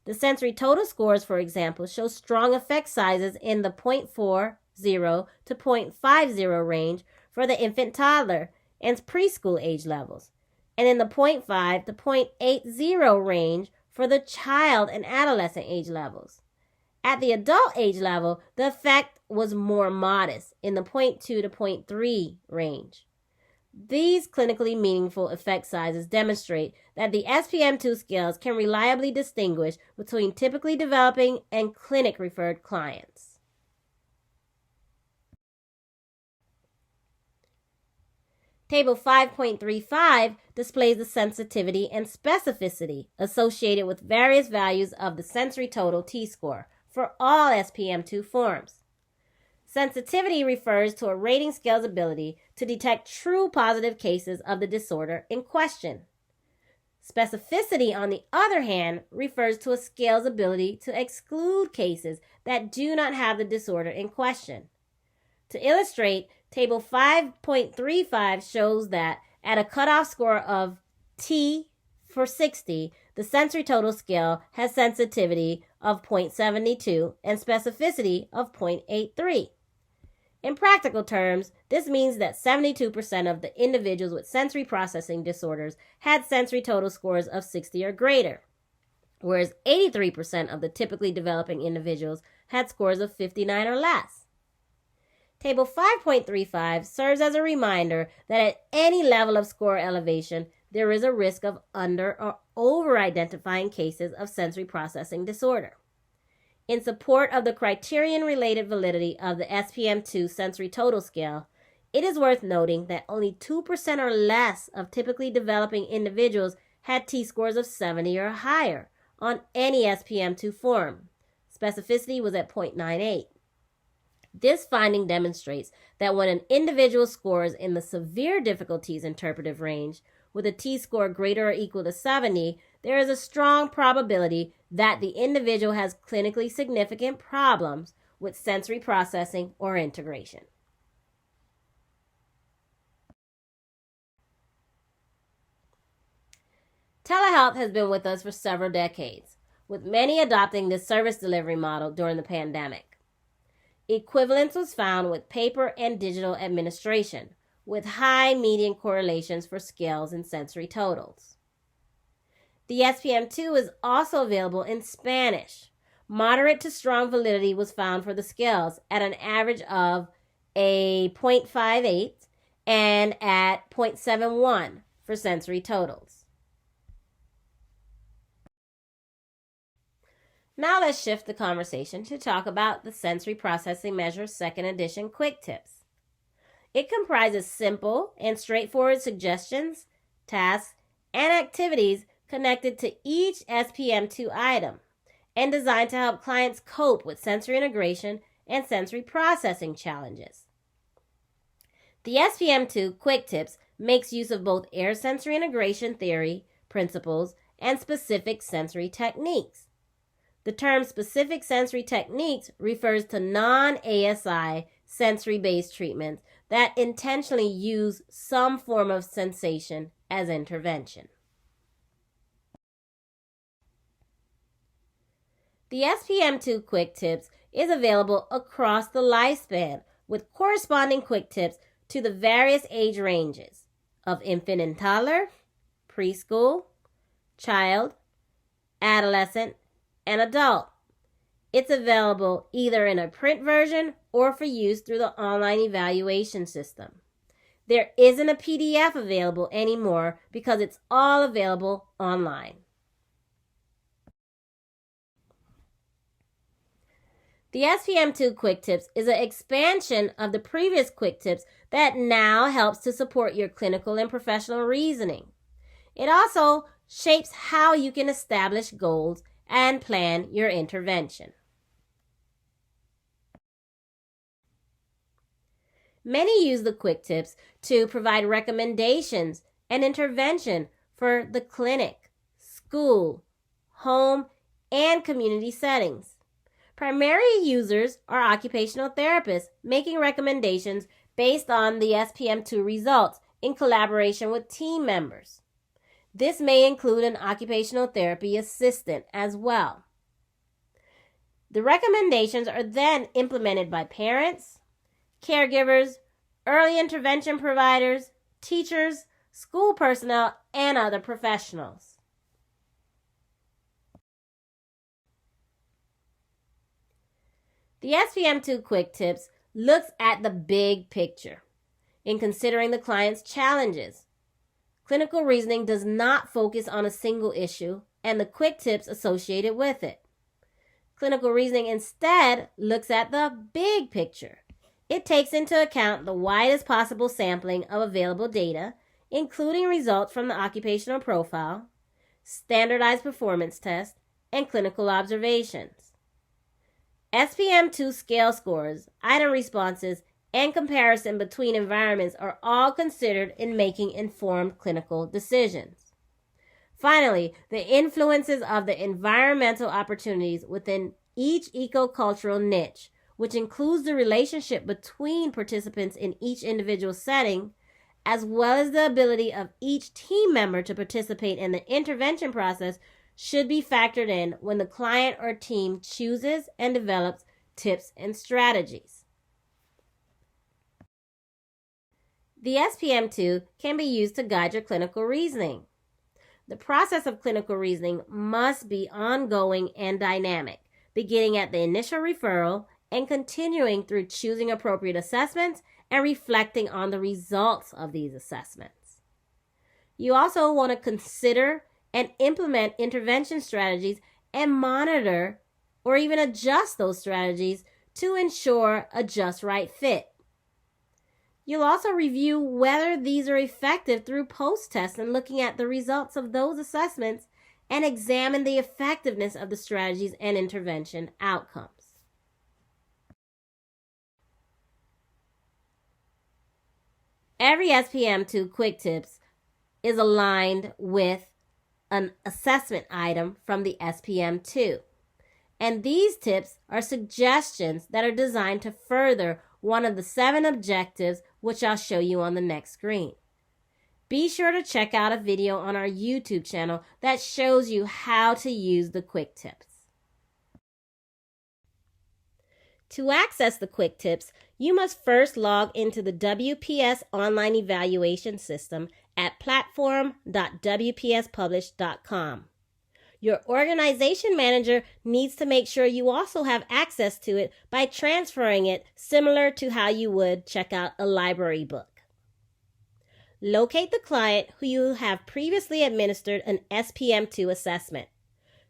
The sensory total scores, for example, show strong effect sizes in the 0.40 to 0.50 range for the infant toddler and preschool age levels, and in the 0.5 to 0.80 range for the child and adolescent age levels. At the adult age level, the effect was more modest in the 0.2 to 0.3 range. These clinically meaningful effect sizes demonstrate that the SPM2 scales can reliably distinguish between typically developing and clinic-referred clients. Table 5.35 displays the sensitivity and specificity associated with various values of the sensory total T-score for all SPM2 forms. Sensitivity refers to a rating scale's ability to detect true positive cases of the disorder in question. Specificity, on the other hand, refers to a scale's ability to exclude cases that do not have the disorder in question. To illustrate, Table 5.35 shows that at a cutoff score of T for 60, the sensory total scale has sensitivity of 0.72 and specificity of 0.83. In practical terms, this means that 72% of the individuals with sensory processing disorders had sensory total scores of 60 or greater, whereas 83% of the typically developing individuals had scores of 59 or less. Table 5.35 serves as a reminder that at any level of score elevation, there is a risk of under or over-identifying cases of sensory processing disorder. In support of the criterion-related validity of the SPM2 sensory total scale, it is worth noting that only 2% or less of typically developing individuals had T-scores of 70 or higher on any SPM2 form. Specificity was at 0.98. This finding demonstrates that when an individual scores in the severe difficulties interpretive range with a T-score greater or equal to 70, there is a strong probability that the individual has clinically significant problems with sensory processing or integration. Telehealth has been with us for several decades, with many adopting this service delivery model during the pandemic. Equivalence was found with paper and digital administration, with high median correlations for scales and sensory totals. The SPM2 is also available in Spanish. Moderate to strong validity was found for the scales at an average of a 0.58 and at 0.71 for sensory totals. Now let's shift the conversation to talk about the Sensory Processing Measure Second Edition Quick Tips. It comprises simple and straightforward suggestions, tasks, and activities connected to each SPM2 item and designed to help clients cope with sensory integration and sensory processing challenges. The SPM2 Quick Tips makes use of both air sensory integration theory, principles, and specific sensory techniques. The term specific sensory techniques refers to non-ASI sensory-based treatments that intentionally use some form of sensation as intervention. The SPM2 Quick Tips is available across the lifespan with corresponding quick tips to the various age ranges of infant and toddler, preschool, child, adolescent, and adult. It's available either in a print version or for use through the online evaluation system. There isn't a PDF available anymore because it's all available online. The SPM2 Quick Tips is an expansion of the previous Quick Tips that now helps to support your clinical and professional reasoning. It also shapes how you can establish goals and plan your intervention. Many use the quick tips to provide recommendations and intervention for the clinic, school, home, and community settings. Primary users are occupational therapists making recommendations based on the SPM2 results in collaboration with team members. This may include an occupational therapy assistant as well. The recommendations are then implemented by parents, caregivers, early intervention providers, teachers, school personnel, and other professionals. The SPM2 Quick Tips looks at the big picture in considering the client's challenges. Clinical reasoning does not focus on a single issue and the quick tips associated with it. Clinical reasoning instead looks at the big picture. It takes into account the widest possible sampling of available data, including results from the occupational profile, standardized performance tests, and clinical observations. SPM2 scale scores, item responses, and comparison between environments are all considered in making informed clinical decisions. Finally, the influences of the environmental opportunities within each ecocultural niche, which includes the relationship between participants in each individual setting, as well as the ability of each team member to participate in the intervention process, should be factored in when the client or team chooses and develops tips and strategies. The SPM2 can be used to guide your clinical reasoning. The process of clinical reasoning must be ongoing and dynamic, beginning at the initial referral and continuing through choosing appropriate assessments and reflecting on the results of these assessments. You also want to consider and implement intervention strategies and monitor or even adjust those strategies to ensure a just right fit. You'll also review whether these are effective through post-tests and looking at the results of those assessments and examine the effectiveness of the strategies and intervention outcomes. Every SPM2 Quick Tips is aligned with an assessment item from the SPM2. And these tips are suggestions that are designed to further one of the 7 objectives, which I'll show you on the next screen. Be sure to check out a video on our YouTube channel that shows you how to use the Quick Tips. To access the Quick Tips, you must first log into the WPS online evaluation system at platform.wpspublish.com. Your organization manager needs to make sure you also have access to it by transferring it, similar to how you would check out a library book. Locate the client who you have previously administered an SPM2 assessment.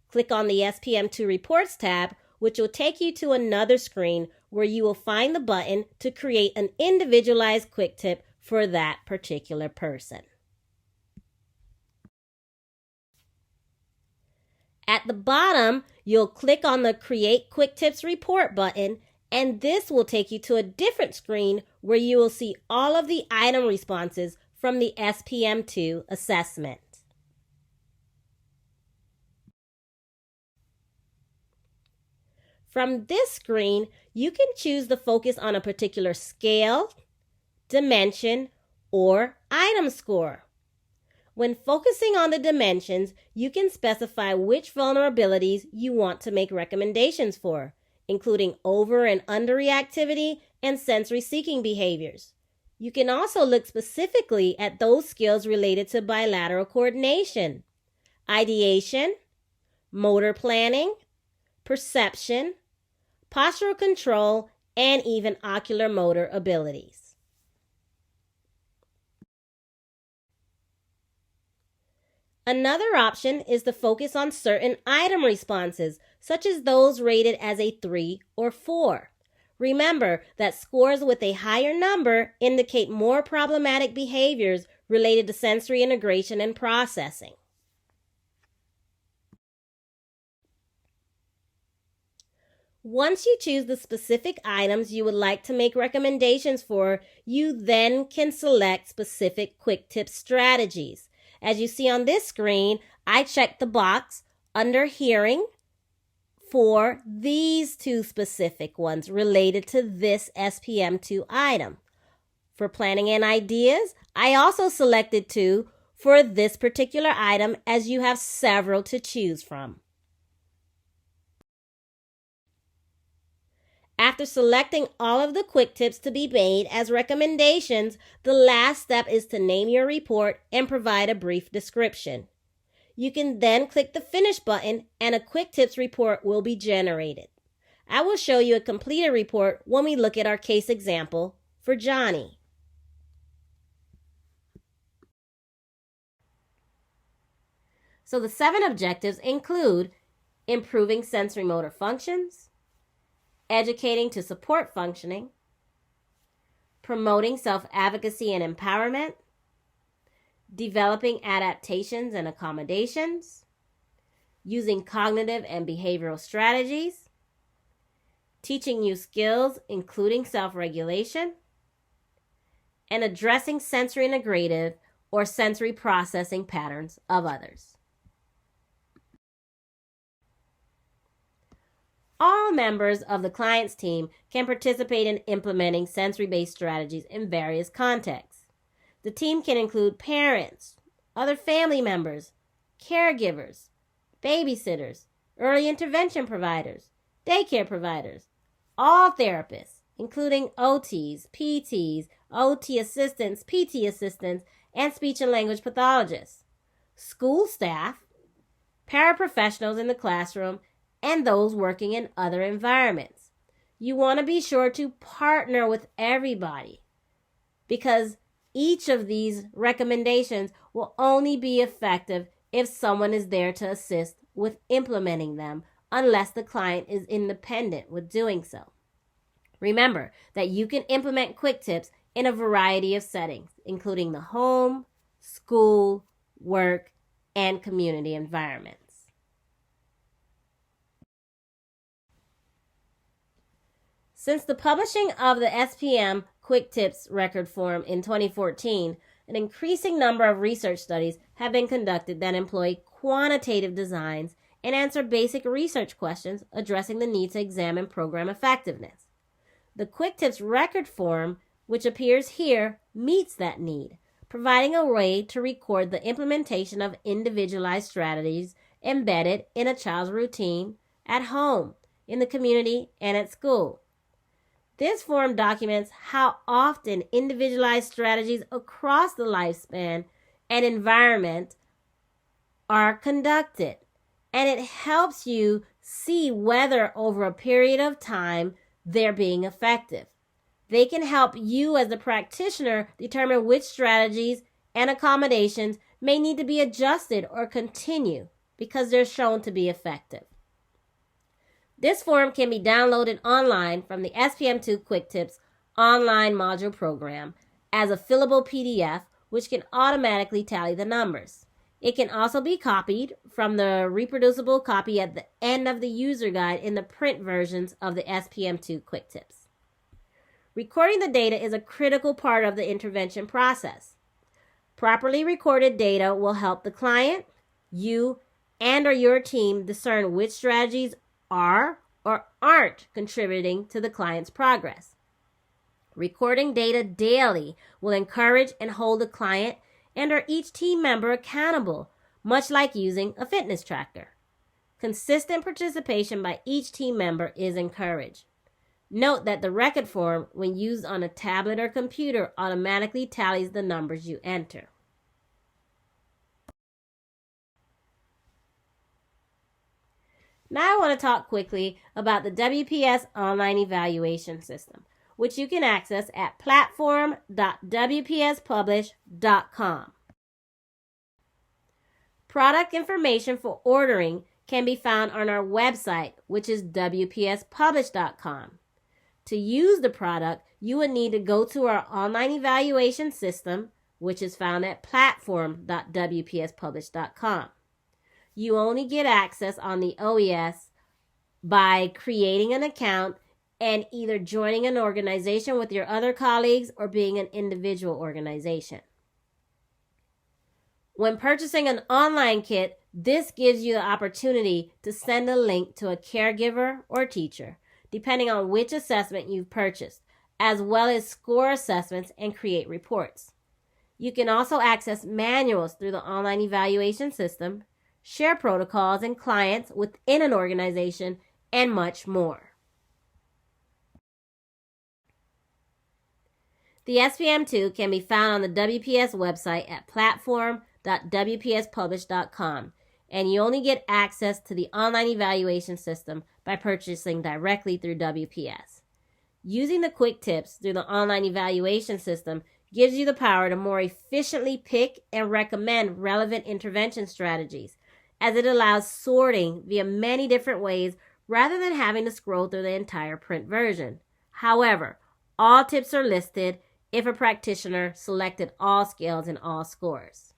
Click on the SPM2 Reports tab, which will take you to another screen where you will find the button to create an individualized quick tip for that particular person. At the bottom, you'll click on the Create Quick Tips Report button, and this will take you to a different screen where you will see all of the item responses from the SPM2 assessment. From this screen, you can choose to focus on a particular scale, dimension, or item score. When focusing on the dimensions, you can specify which vulnerabilities you want to make recommendations for, including over and under reactivity and sensory seeking behaviors. You can also look specifically at those skills related to bilateral coordination, ideation, motor planning, perception, postural control, and even ocular motor abilities. Another option is to focus on certain item responses, such as those rated as a 3 or 4. Remember that scores with a higher number indicate more problematic behaviors related to sensory integration and processing. Once you choose the specific items you would like to make recommendations for, you then can select specific quick tip strategies. As you see on this screen, I checked the box under hearing for these two specific ones related to this SPM2 item. For planning and ideas, I also selected 2 for this particular item, as you have several to choose from. After selecting all of the quick tips to be made as recommendations, the last step is to name your report and provide a brief description. You can then click the Finish button and a quick tips report will be generated. I will show you a completed report when we look at our case example for Johnny. So the 7 objectives include improving sensory motor functions, educating to support functioning, promoting self-advocacy and empowerment, developing adaptations and accommodations, using cognitive and behavioral strategies, teaching new skills including self-regulation, and addressing sensory integrative or sensory processing patterns of others. All members of the client's team can participate in implementing sensory-based strategies in various contexts. The team can include parents, other family members, caregivers, babysitters, early intervention providers, daycare providers, all therapists, including OTs, PTs, OT assistants, PT assistants, and speech and language pathologists, school staff, paraprofessionals in the classroom, and those working in other environments. You want to be sure to partner with everybody because each of these recommendations will only be effective if someone is there to assist with implementing them, unless the client is independent with doing so. Remember that you can implement quick tips in a variety of settings, including the home, school, work, and community environments. Since the publishing of the SPM Quick Tips record form in 2014, an increasing number of research studies have been conducted that employ quantitative designs and answer basic research questions addressing the need to examine program effectiveness. The Quick Tips record form, which appears here, meets that need, providing a way to record the implementation of individualized strategies embedded in a child's routine at home, in the community, and at school. This form documents how often individualized strategies across the lifespan and environment are conducted, and it helps you see whether over a period of time they're being effective. They can help you as a practitioner determine which strategies and accommodations may need to be adjusted or continue because they're shown to be effective. This form can be downloaded online from the SPM2 Quick Tips online module program as a fillable PDF, which can automatically tally the numbers. It can also be copied from the reproducible copy at the end of the user guide in the print versions of the SPM2 Quick Tips. Recording the data is a critical part of the intervention process. Properly recorded data will help the client, you, and or your team discern which strategies are or aren't contributing to the client's progress. Recording data daily will encourage and hold the client and or each team member accountable, much like using a fitness tracker. Consistent participation by each team member is encouraged. Note that the record form, when used on a tablet or computer, automatically tallies the numbers you enter. Now I want to talk quickly about the WPS online evaluation system, which you can access at platform.wpspublish.com. Product information for ordering can be found on our website, which is wpspublish.com. To use the product, you would need to go to our online evaluation system, which is found at platform.wpspublish.com. You only get access on the OES by creating an account and either joining an organization with your other colleagues or being an individual organization. When purchasing an online kit, this gives you the opportunity to send a link to a caregiver or teacher, depending on which assessment you've purchased, as well as score assessments and create reports. You can also access manuals through the online evaluation system, share protocols and clients within an organization, and much more. The SPM2 can be found on the WPS website at platform.wpspublish.com, and you only get access to the online evaluation system by purchasing directly through WPS. Using the quick tips through the online evaluation system gives you the power to more efficiently pick and recommend relevant intervention strategies, as it allows sorting via many different ways rather than having to scroll through the entire print version. However, all tips are listed if a practitioner selected all scales and all scores.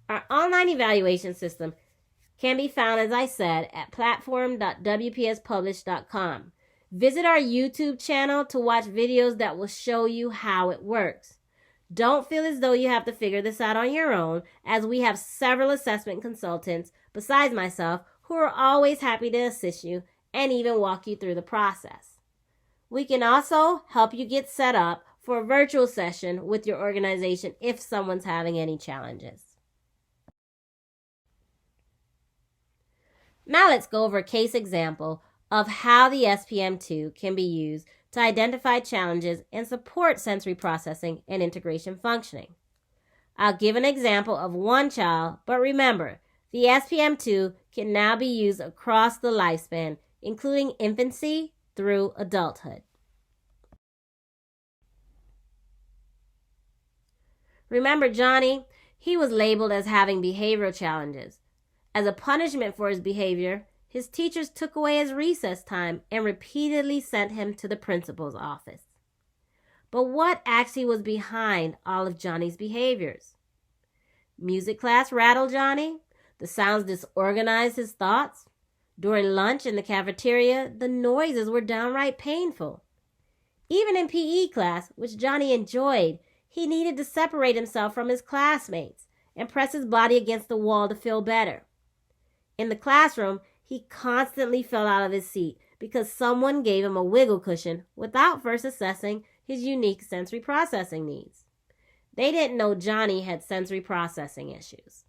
Our online evaluation system can be found, as I said, at platform.wpspublish.com. Visit our YouTube channel to watch videos that will show you how it works. Don't feel as though you have to figure this out on your own, as we have several assessment consultants, besides myself, who are always happy to assist you and even walk you through the process. We can also help you get set up for a virtual session with your organization if someone's having any challenges. Now let's go over a case example of how the SPM2 can be used to identify challenges and support sensory processing and integration functioning. I'll give an example of one child, but remember, the SPM2 can now be used across the lifespan, including infancy through adulthood. Remember Johnny? He was labeled as having behavioral challenges. As a punishment for his behavior, his teachers took away his recess time and repeatedly sent him to the principal's office. But what actually was behind all of Johnny's behaviors? Music class rattled Johnny? The sounds disorganized his thoughts? During lunch in the cafeteria, the noises were downright painful. Even in PE class, which Johnny enjoyed, he needed to separate himself from his classmates and press his body against the wall to feel better. In the classroom, he constantly fell out of his seat because someone gave him a wiggle cushion without first assessing his unique sensory processing needs. They didn't know Johnny had sensory processing issues.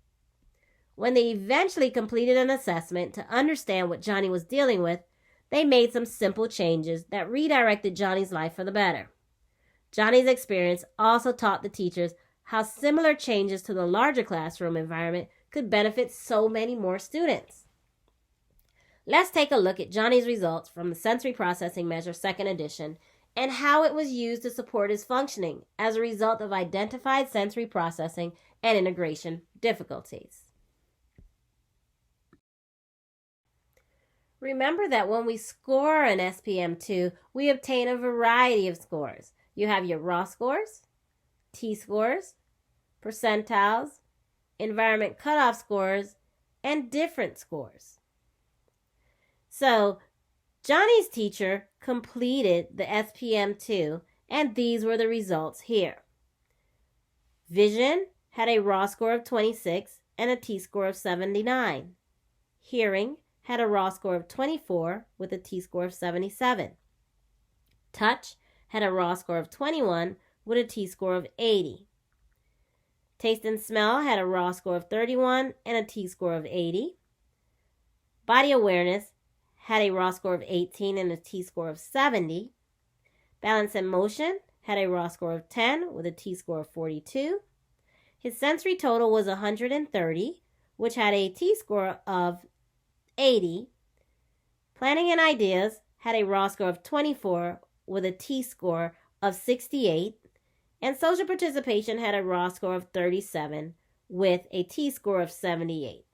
When they eventually completed an assessment to understand what Johnny was dealing with, they made some simple changes that redirected Johnny's life for the better. Johnny's experience also taught the teachers how similar changes to the larger classroom environment could benefit so many more students. Let's take a look at Johnny's results from the Sensory Processing Measure 2nd edition and how it was used to support his functioning as a result of identified sensory processing and integration difficulties. Remember that when we score an SPM2, we obtain a variety of scores. You have your raw scores, T-scores, percentiles, environment cutoff scores, and different scores. So, Johnny's teacher completed the SPM2, and these were the results here. Vision had a raw score of 26 and a T-score of 79. Hearing had a raw score of 24 with a T-score of 77. Touch had a raw score of 21 with a T-score of 80. Taste and smell had a raw score of 31 and a T-score of 80. Body awareness had a raw score of 18 and a T-score of 70. Balance and motion had a raw score of 10 with a T-score of 42. His sensory total was 130, which had a T-score of 80. Planning and ideas had a raw score of 24 with a T-score of 68. And social participation had a raw score of 37 with a T-score of 78.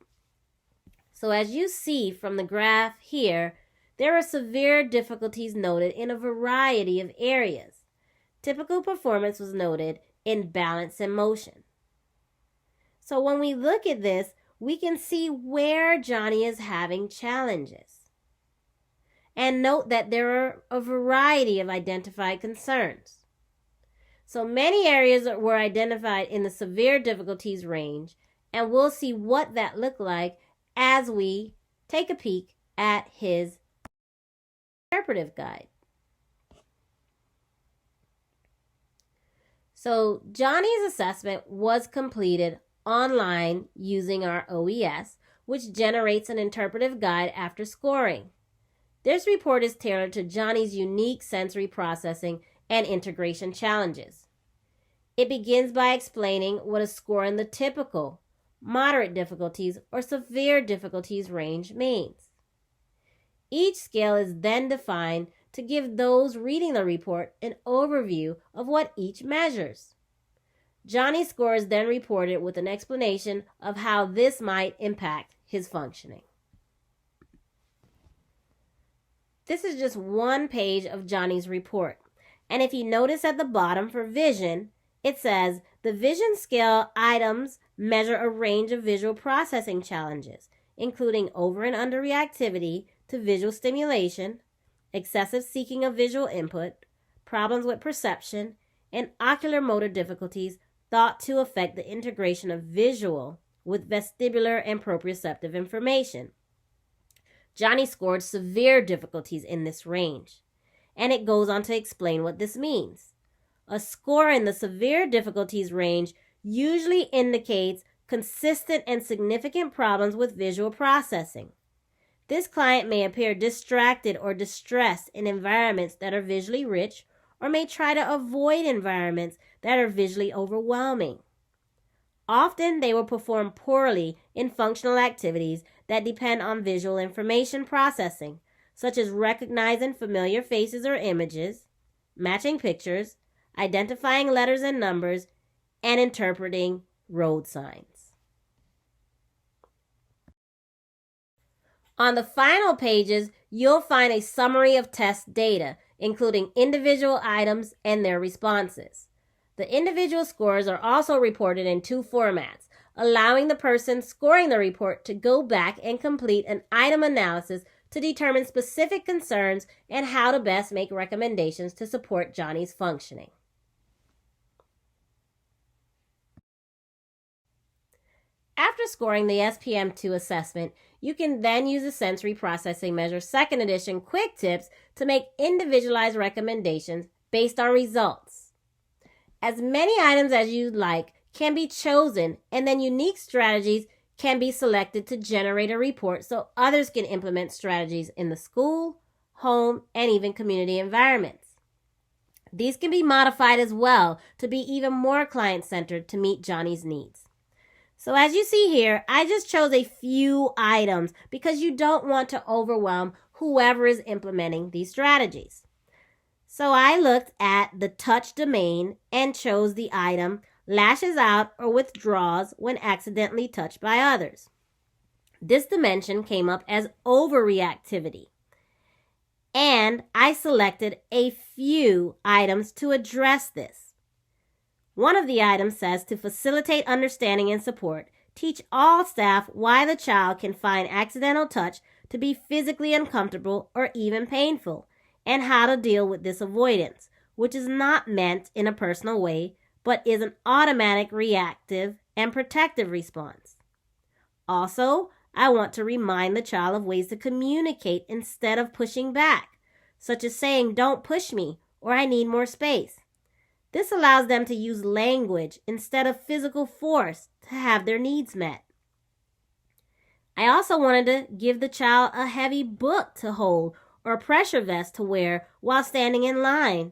So as you see from the graph here, there are severe difficulties noted in a variety of areas. Typical performance was noted in balance and motion. So when we look at this, we can see where Johnny is having challenges. And note that there are a variety of identified concerns. So many areas were identified in the severe difficulties range, and we'll see what that looked like as we take a peek at his interpretive guide. So Johnny's assessment was completed online using our OES, which generates an interpretive guide after scoring. This report is tailored to Johnny's unique sensory processing and integration challenges. It begins by explaining what a score in the typical, moderate difficulties, or severe difficulties range means. Each scale is then defined to give those reading the report an overview of what each measures. Johnny's score is then reported with an explanation of how this might impact his functioning. This is just one page of Johnny's report. And if you notice at the bottom for vision, it says the vision scale items measure a range of visual processing challenges, including over and under reactivity to visual stimulation, excessive seeking of visual input, problems with perception, and ocular motor difficulties thought to affect the integration of visual with vestibular and proprioceptive information. Johnny scored severe difficulties in this range, and it goes on to explain what this means. A score in the severe difficulties range usually indicates consistent and significant problems with visual processing. This client may appear distracted or distressed in environments that are visually rich, or may try to avoid environments that are visually overwhelming. Often they will perform poorly in functional activities that depend on visual information processing, such as recognizing familiar faces or images, matching pictures, identifying letters and numbers, and interpreting road signs. On the final pages, you'll find a summary of test data, including individual items and their responses. The individual scores are also reported in two formats, allowing the person scoring the report to go back and complete an item analysis to determine specific concerns and how to best make recommendations to support Johnny's functioning. After scoring the SPM2 assessment, you can then use the Sensory Processing Measure 2nd Edition Quick Tips to make individualized recommendations based on results. As many items as you'd like can be chosen, and then unique strategies can be selected to generate a report so others can implement strategies in the school, home, and even community environments. These can be modified as well to be even more client-centered to meet Johnny's needs. So as you see here, I just chose a few items because you don't want to overwhelm whoever is implementing these strategies. So I looked at the touch domain and chose the item lashes out or withdraws when accidentally touched by others. This dimension came up as overreactivity. And I selected a few items to address this. One of the items says to facilitate understanding and support, teach all staff why the child can find accidental touch to be physically uncomfortable or even painful, and how to deal with this avoidance, which is not meant in a personal way, but is an automatic reactive and protective response. Also, I want to remind the child of ways to communicate instead of pushing back, such as saying, "Don't push me," or "I need more space." This allows them to use language instead of physical force to have their needs met. I also wanted to give the child a heavy book to hold or a pressure vest to wear while standing in line,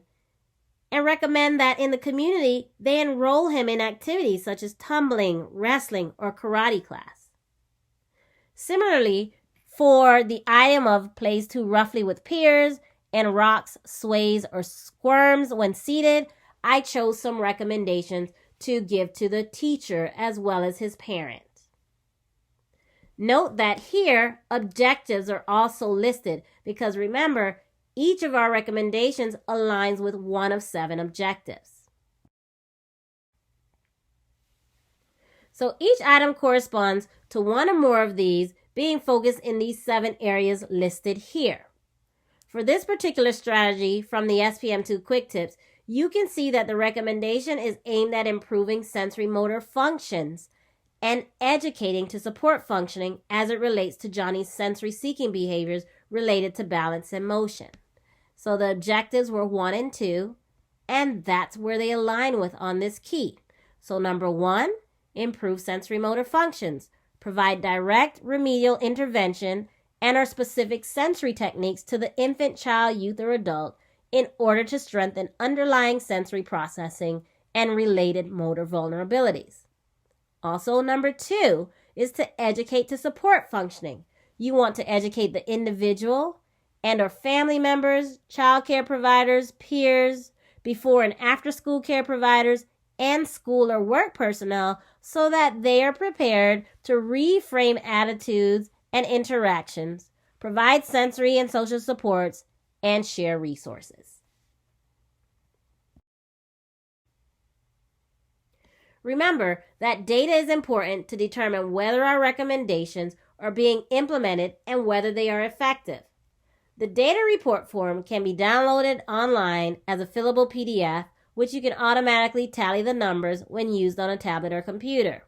and recommend that in the community they enroll him in activities such as tumbling, wrestling, or karate class. Similarly, for the item of plays too roughly with peers and rocks, sways, or squirms when seated, I chose some recommendations to give to the teacher as well as his parent. Note that here, objectives are also listed because remember, each of our recommendations aligns with one of 7 objectives. So each item corresponds to one or more of these, being focused in these 7 areas listed here. For this particular strategy from the SPM2 Quick Tips, you can see that the recommendation is aimed at improving sensory motor functions and educating to support functioning as it relates to Johnny's sensory seeking behaviors related to balance and motion. So the objectives were 1 and 2, and that's where they align with on this key. So number 1, improve sensory motor functions, provide direct remedial intervention and or specific sensory techniques to the infant, child, youth, or adult in order to strengthen underlying sensory processing and related motor vulnerabilities. Also, number 2 is to educate to support functioning. You want to educate the individual and or family members, child care providers, peers, before and after school care providers, and school or work personnel so that they are prepared to reframe attitudes and interactions, provide sensory and social supports, and share resources. Remember that data is important to determine whether our recommendations are being implemented and whether they are effective. The data report form can be downloaded online as a fillable PDF, which you can automatically tally the numbers when used on a tablet or computer.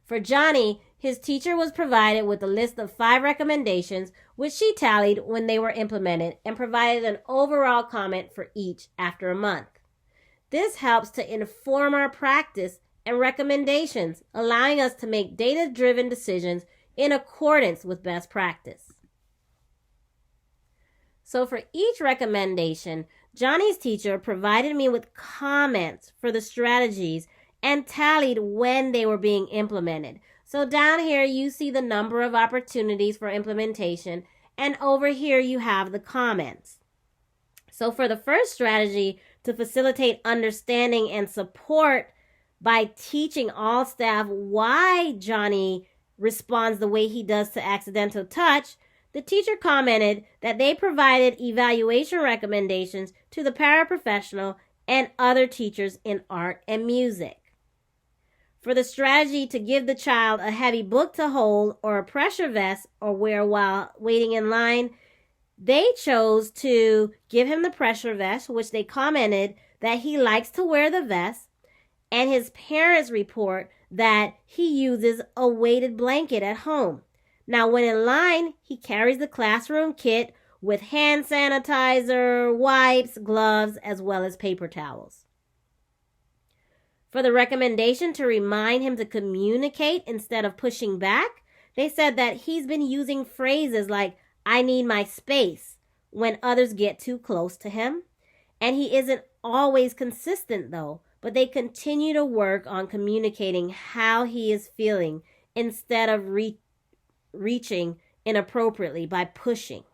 For Johnny, his teacher was provided with a list of 5 recommendations, which she tallied when they were implemented and provided an overall comment for each after a month. This helps to inform our practice and recommendations, allowing us to make data-driven decisions in accordance with best practice. So for each recommendation, Johnny's teacher provided me with comments for the strategies and tallied when they were being implemented. So down here you see the number of opportunities for implementation, and over here you have the comments. So for the first strategy, to facilitate understanding and support by teaching all staff why Johnny responds the way he does to accidental touch, the teacher commented that they provided evaluation recommendations to the paraprofessional and other teachers in art and music. For the strategy to give the child a heavy book to hold or a pressure vest or wear while waiting in line, they chose to give him the pressure vest, which they commented that he likes to wear the vest, and his parents report that he uses a weighted blanket at home. Now, when in line, he carries the classroom kit with hand sanitizer, wipes, gloves, as well as paper towels. For the recommendation to remind him to communicate instead of pushing back, they said that he's been using phrases like, "I need my space," when others get too close to him. And he isn't always consistent though, but they continue to work on communicating how he is feeling instead of reaching inappropriately by pushing.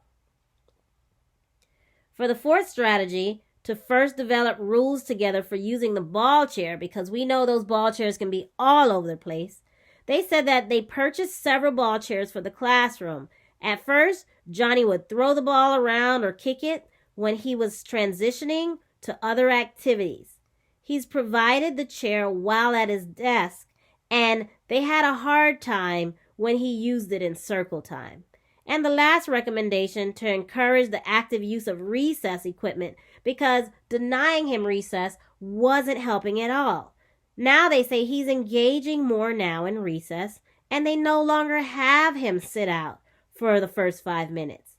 For the fourth strategy, to first develop rules together for using the ball chair, because we know those ball chairs can be all over the place, they said that they purchased several ball chairs for the classroom. At first, Johnny would throw the ball around or kick it when he was transitioning to other activities. He's provided the chair while at his desk, and they had a hard time when he used it in circle time. And the last recommendation, to encourage the active use of recess equipment, because denying him recess wasn't helping at all. Now they say he's engaging more now in recess, and they no longer have him sit out for the first 5 minutes.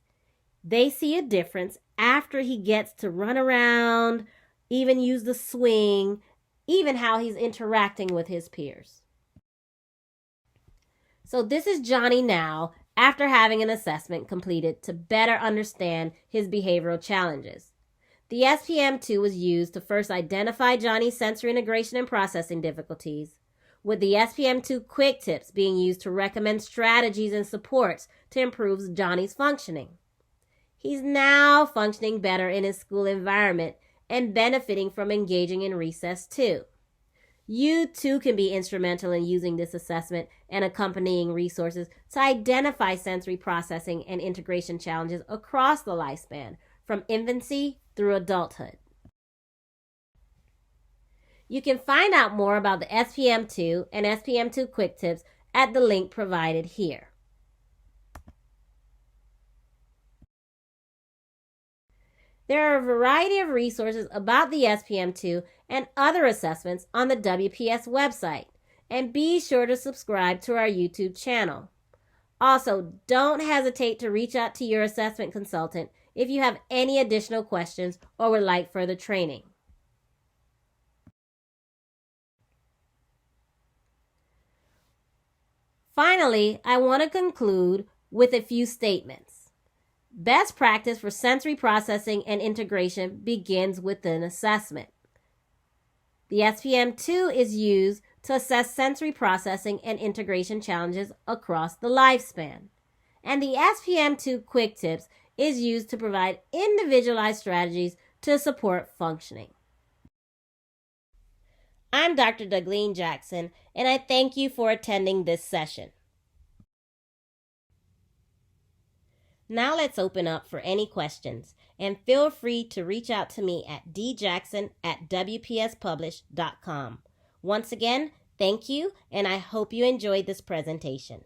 They see a difference after he gets to run around, even use the swing, even how he's interacting with his peers. So this is Johnny now, after having an assessment completed to better understand his behavioral challenges. The SPM2 was used to first identify Johnny's sensory integration and processing difficulties, with the SPM2 Quick Tips being used to recommend strategies and supports to improve Johnny's functioning. He's now functioning better in his school environment and benefiting from engaging in recess too. You too can be instrumental in using this assessment and accompanying resources to identify sensory processing and integration challenges across the lifespan, from infancy through adulthood. You can find out more about the SPM2 and SPM2 Quick Tips at the link provided here. There are a variety of resources about the SPM2 and other assessments on the WPS website, and be sure to subscribe to our YouTube channel. Also, don't hesitate to reach out to your assessment consultant if you have any additional questions or would like further training. Finally, I want to conclude with a few statements. Best practice for sensory processing and integration begins with an assessment. The SPM2 is used to assess sensory processing and integration challenges across the lifespan. And the SPM2 Quick Tips is used to provide individualized strategies to support functioning. I'm Dr. Douglene Jackson, and I thank you for attending this session. Now let's open up for any questions, and feel free to reach out to me at djackson@wpspublish.com. Once again, thank you, and I hope you enjoyed this presentation.